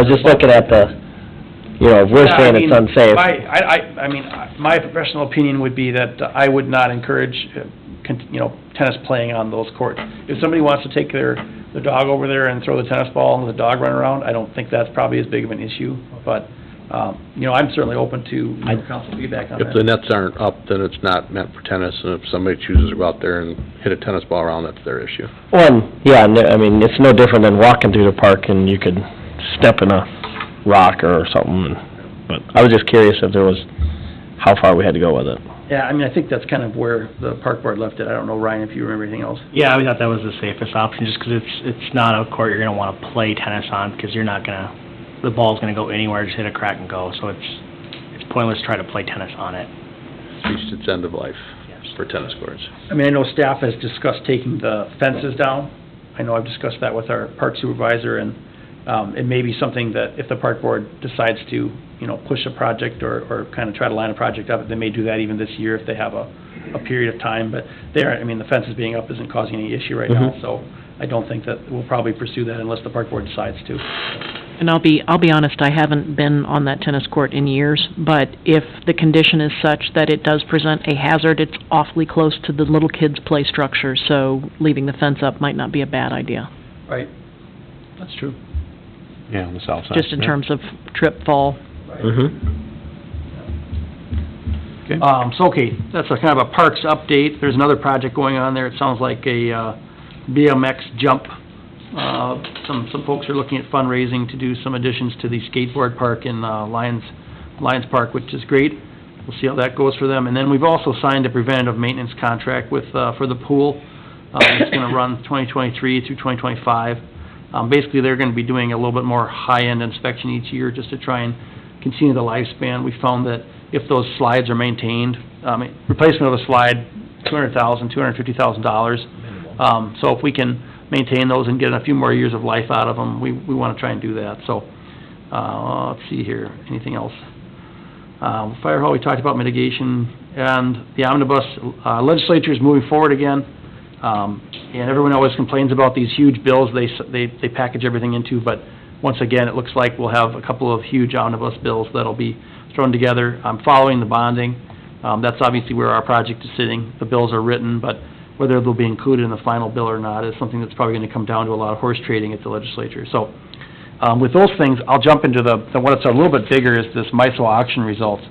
was just looking at the, if we're saying it's unsafe. My professional opinion would be that I would not encourage, tennis playing on those courts. If somebody wants to take their dog over there and throw the tennis ball and let the dog run around, I don't think that's probably as big of an issue, but, I'm certainly open to council feedback on that. If the nets aren't up, then it's not meant for tennis, and if somebody chooses to go out there and hit a tennis ball around, that's their issue. It's no different than walking through the park and you could step in a rock or something, but I was just curious if there was, how far we had to go with it. Yeah, I think that's kind of where the park board left it. I don't know, Ryan, if you remember anything else. Yeah, we thought that was the safest option, just because it's not a court you're gonna wanna play tennis on, because the ball's gonna go anywhere, just hit a crack and go, so it's pointless to try to play tennis on it. It's reached its end of life for tennis courts. I know staff has discussed taking the fences down. I know I've discussed that with our park supervisor, and it may be something that if the park board decides to, push a project or kind of try to line a project up, they may do that even this year if they have a period of time, but the fences being up isn't causing any issue right now, so I don't think that we'll probably pursue that unless the park board decides to. And I'll be honest, I haven't been on that tennis court in years, but if the condition is such that it does present a hazard, it's awfully close to the little kids' play structure, so leaving the fence up might not be a bad idea. Right. That's true. Yeah, on the south side. Just in terms of trip, fall. Okay. That's a kind of a parks update. There's another project going on there. It sounds like a BMX jump. Some folks are looking at fundraising to do some additions to the skateboard park in Lions Park, which is great. We'll see how that goes for them. And then we've also signed a preventative maintenance contract for the pool. It's going to run 2023 through 2025. Basically, they're going to be doing a little bit more high-end inspection each year just to try and continue the lifespan. We found that if those slides are maintained, replacement of a slide, $250,000. So if we can maintain those and get a few more years of life out of them, we want to try and do that. So, let's see here, anything else? Fire hall, we talked about mitigation, and the omnibus legislature is moving forward again. And everyone always complains about these huge bills they package everything into, but once again, it looks like we'll have a couple of huge omnibus bills that'll be thrown together. I'm following the bonding. That's obviously where our project is sitting. The bills are written, but whether they'll be included in the final bill or not is something that's probably going to come down to a lot of horse trading at the legislature. So, with those things, I'll jump into what's a little bit bigger is this MISO auction results.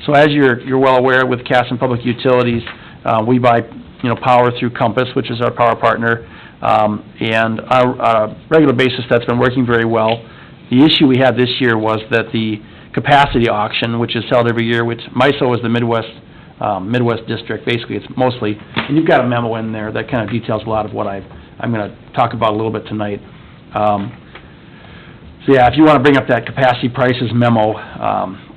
So as you're well aware, with Casson Public Utilities, we buy power through Compass, which is our power partner. And on a regular basis, that's been working very well. The issue we had this year was that the capacity auction, which is held every year, which MISO is the Midwest district, basically it's mostly, and you've got a memo in there that kind of details a lot of what I'm going to talk about a little bit tonight. So yeah, if you want to bring up that capacity prices memo,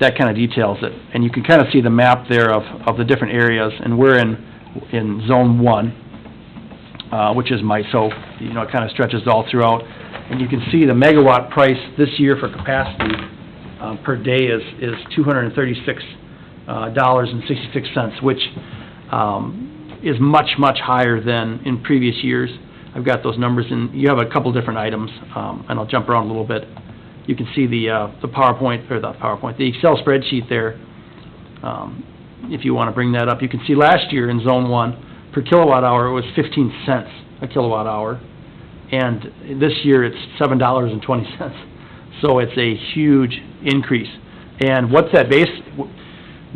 that kind of details it. And you can kind of see the map there of the different areas, and we're in Zone 1, which is MISO. You know, it kind of stretches all throughout. And you can see the megawatt price this year for capacity per day is $236.66, which is much, much higher than in previous years. I've got those numbers, and you have a couple different items, and I'll jump around a little bit. You can see the Excel spreadsheet there, if you want to bring that up. You can see last year in Zone 1, per kilowatt hour, it was 15 cents a kilowatt hour, and this year it's $7.20. So it's a huge increase. And what's that base?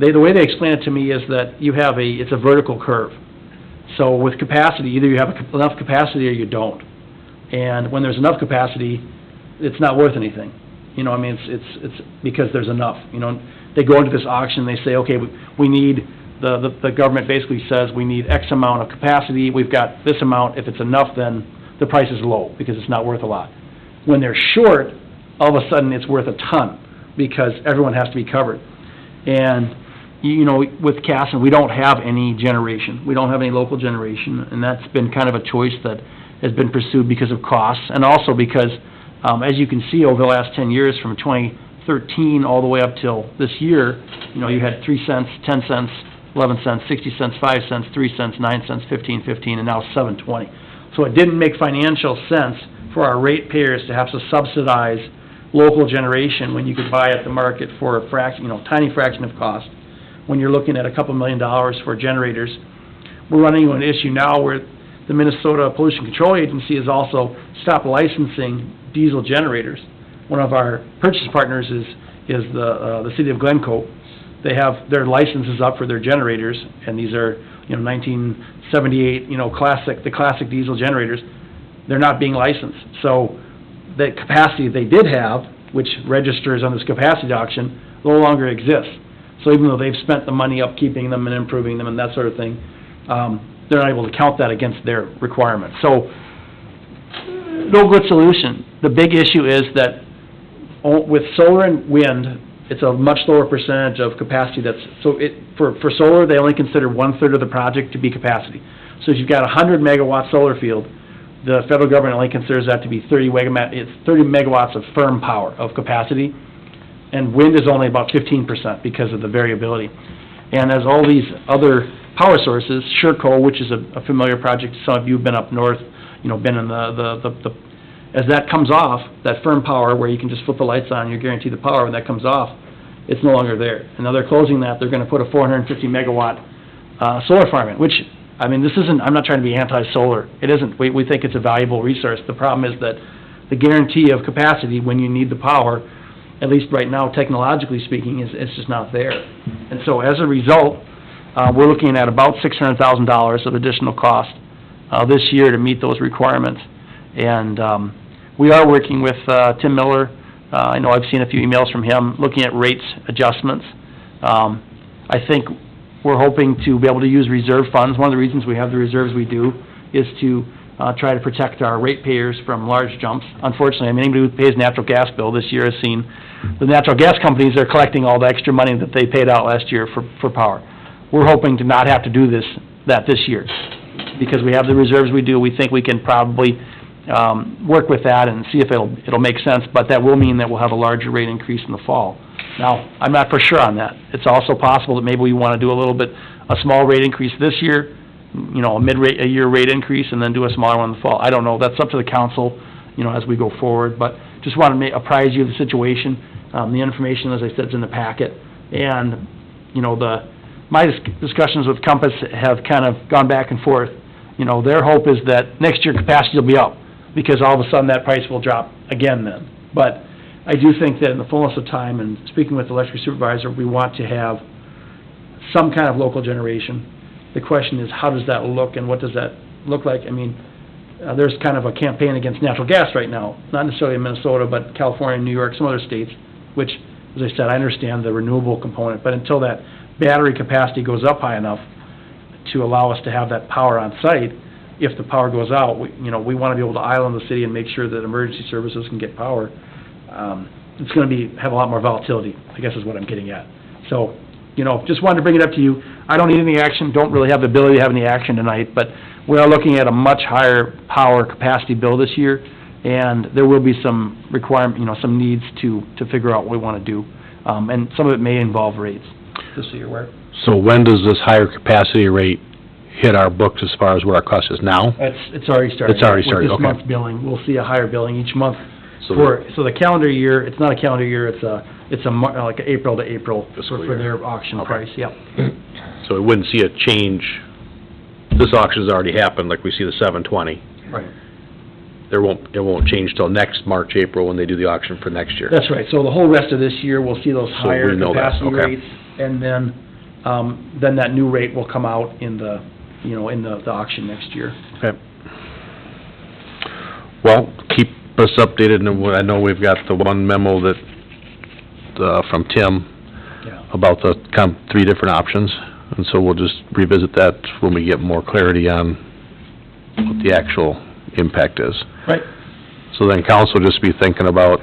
The way they explain it to me is that it's a vertical curve. So with capacity, either you have enough capacity or you don't. And when there's enough capacity, it's not worth anything. You know, I mean, it's because there's enough. You know, they go into this auction, they say, okay, we need, the government basically says we need X amount of capacity, we've got this amount. If it's enough, then the price is low because it's not worth a lot. When they're short, all of a sudden it's worth a ton because everyone has to be covered. And you know, with Casson, we don't have any generation. We don't have any local generation, and that's been kind of a choice that has been pursued because of costs, and also because, as you can see, over the last 10 years, from 2013 all the way up till this year, you know, you had 3 cents, 10 cents, 11 cents, 60 cents, 5 cents, 3 cents, 9 cents, 15, and now 7.20. So it didn't make financial sense for our ratepayers to have to subsidize local generation when you could buy at the market for a fraction, you know, tiny fraction of cost. When you're looking at a couple $1 million for generators, we're running into an issue now where the Minnesota Pollution Control Agency has also stopped licensing diesel generators. One of our purchase partners is the city of Glencoe. They have their licenses up for their generators, and these are, you know, 1978, you know, the classic diesel generators. They're not being licensed. So the capacity they did have, which registers on this capacity auction, no longer exists. So even though they've spent the money upkeeping them and improving them and that sort of thing, they're not able to count that against their requirements. So, no good solution. The big issue is that with solar and wind, it's a much lower percentage of capacity for solar, they only consider 1/3 of the project to be capacity. So if you've got a 100 megawatt solar field, the federal government only considers that to be 30 megawatts of firm power of capacity. And wind is only about 15% because of the variability. And as all these other power sources, Sherco, which is a familiar project, some of you have been up north, you know, been in as that comes off, that firm power where you can just flip the lights on, you're guaranteed the power, when that comes off, it's no longer there. And now they're closing that, they're going to put a 450 megawatt solar farm in, which, I mean, I'm not trying to be anti-solar. It isn't. We think it's a valuable resource. The problem is that the guarantee of capacity when you need the power, at least right now, technologically speaking, it's just not there. And so as a result, we're looking at about $600,000 of additional cost this year to meet those requirements. And we are working with Tim Miller. I know I've seen a few emails from him looking at rates adjustments. I think we're hoping to be able to use reserve funds. One of the reasons we have the reserves we do is to try to protect our ratepayers from large jumps. Unfortunately, I mean, anybody who pays natural gas bill this year has seen the natural gas companies are collecting all the extra money that they paid out last year for power. We're hoping to not have to do that this year. Because we have the reserves we do, we think we can probably work with that and see if it'll make sense, but that will mean that we'll have a larger rate increase in the fall. Now, I'm not for sure on that. It's also possible that maybe we want to do a small rate increase this year, you know, a year rate increase, and then do a smaller one in the fall. I don't know. That's up to the council, you know, as we go forward, but just want to apprise you of the situation. The information, as I said, is in the packet, and, you know, my discussions with Compass have kind of gone back and forth. You know, their hope is that next year capacity will be up, because all of a sudden that price will drop again then. But I do think that in the fullness of time, and speaking with the electric supervisor, we want to have some kind of local generation. The question is, how does that look, and what does that look like? I mean, there's kind of a campaign against natural gas right now, not necessarily in Minnesota, but California, New York, some other states, which, as I said, I understand the renewable component, but until that battery capacity goes up high enough to allow us to have that power on site, if the power goes out, we want to be able to island the city and make sure that emergency services can get power. It's going to have a lot more volatility, I guess is what I'm getting at. So, just wanted to bring it up to you. I don't need any action, don't really have the ability to have any action tonight, but we are looking at a much higher power capacity bill this year, and there will be some some needs to figure out what we want to do. And some of it may involve rates, just so you're aware. So when does this higher capacity rate hit our books as far as what our cost is now? It's already started. It's already started, With okay. this month's billing, we'll see a higher billing each month. So So the calendar year, it's not a calendar year, it's like April to April for their auction price, yep. So we wouldn't see a change, this auction's already happened, like we see the 720. Right. It won't change till next March, April, when they do the auction for next year. That's right, so the whole rest of this year, we'll see those So we higher know that, capacity okay. rates, and then that new rate will come out in the auction next year. Okay. Well, keep us updated, and I know we've got the one memo that, from Tim, Yeah. about the 3 different options, and so we'll just revisit that when we get more clarity on what the actual impact is. Right. So then council just be thinking about,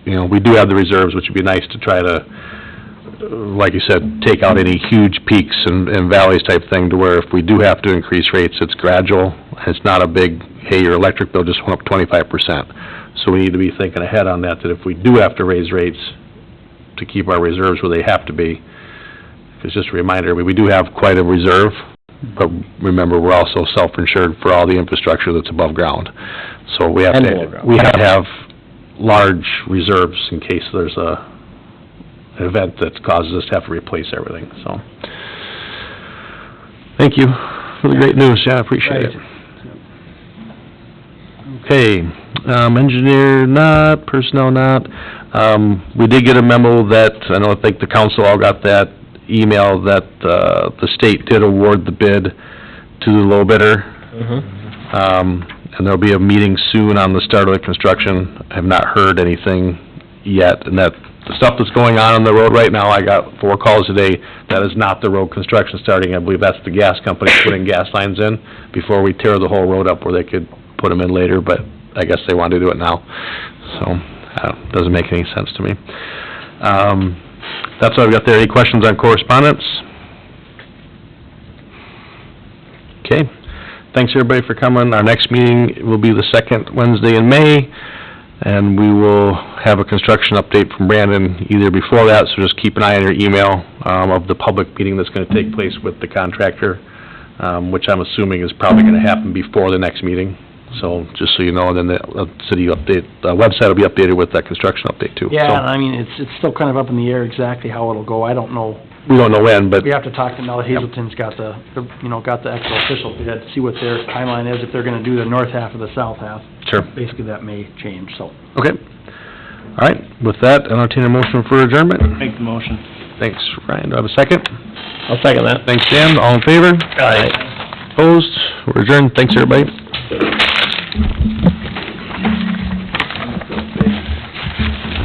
we do have the reserves, which would be nice to try to, like you said, take out any huge peaks and valleys type thing, to where if we do have to increase rates, it's gradual, it's not a big, hey, your electric bill just went up 25%. So we need to be thinking ahead on that if we do have to raise rates, to keep our reserves where they have to be. It's just a reminder, we do have quite a reserve, but remember, we're also self-insured for all the infrastructure that's above ground. So we have to have large reserves in case there's an event that causes us to have to replace everything, so. Thank you for the great news, yeah, I appreciate it. Okay, engineer not, personnel not. We did get a memo that, I think the council all got that email, that the state did award the bid to the low bidder. And there'll be a meeting soon on the start of the construction. I have not heard anything yet, and that the stuff that's going on the road right now, I got 4 calls today, that is not the road construction starting. I believe that's the gas company putting gas lines in before we tear the whole road up, where they could put them in later, but I guess they wanted to do it now. So, doesn't make any sense to me. That's all I've got there. Any questions on correspondence? Okay. Thanks, everybody, for coming. Our next meeting will be the 2nd Wednesday in May, and we will have a construction update from Brandon either before that, so just keep an eye on your email of the public meeting that's going to take place with the contractor, which I'm assuming is probably going to happen before the next meeting. So, just so you know, and then the city update, the website will be updated with that construction update too. Yeah, So, and I mean, it's still kind of up in the air exactly how it'll go. I don't know. we don't know when, but We have to talk to, now that Hazelton's got the actual official bid, to see what their timeline is, if they're gonna do the north half or the south half. sure. Basically, that may change, so. Okay. All right, with that, entertain a motion for adjournment. Make the motion. Thanks, Ryan. Do I have a second? I'll second that. Thanks, Dan. All in favor? Aye. Opposed? We're adjourned. Thanks, everybody.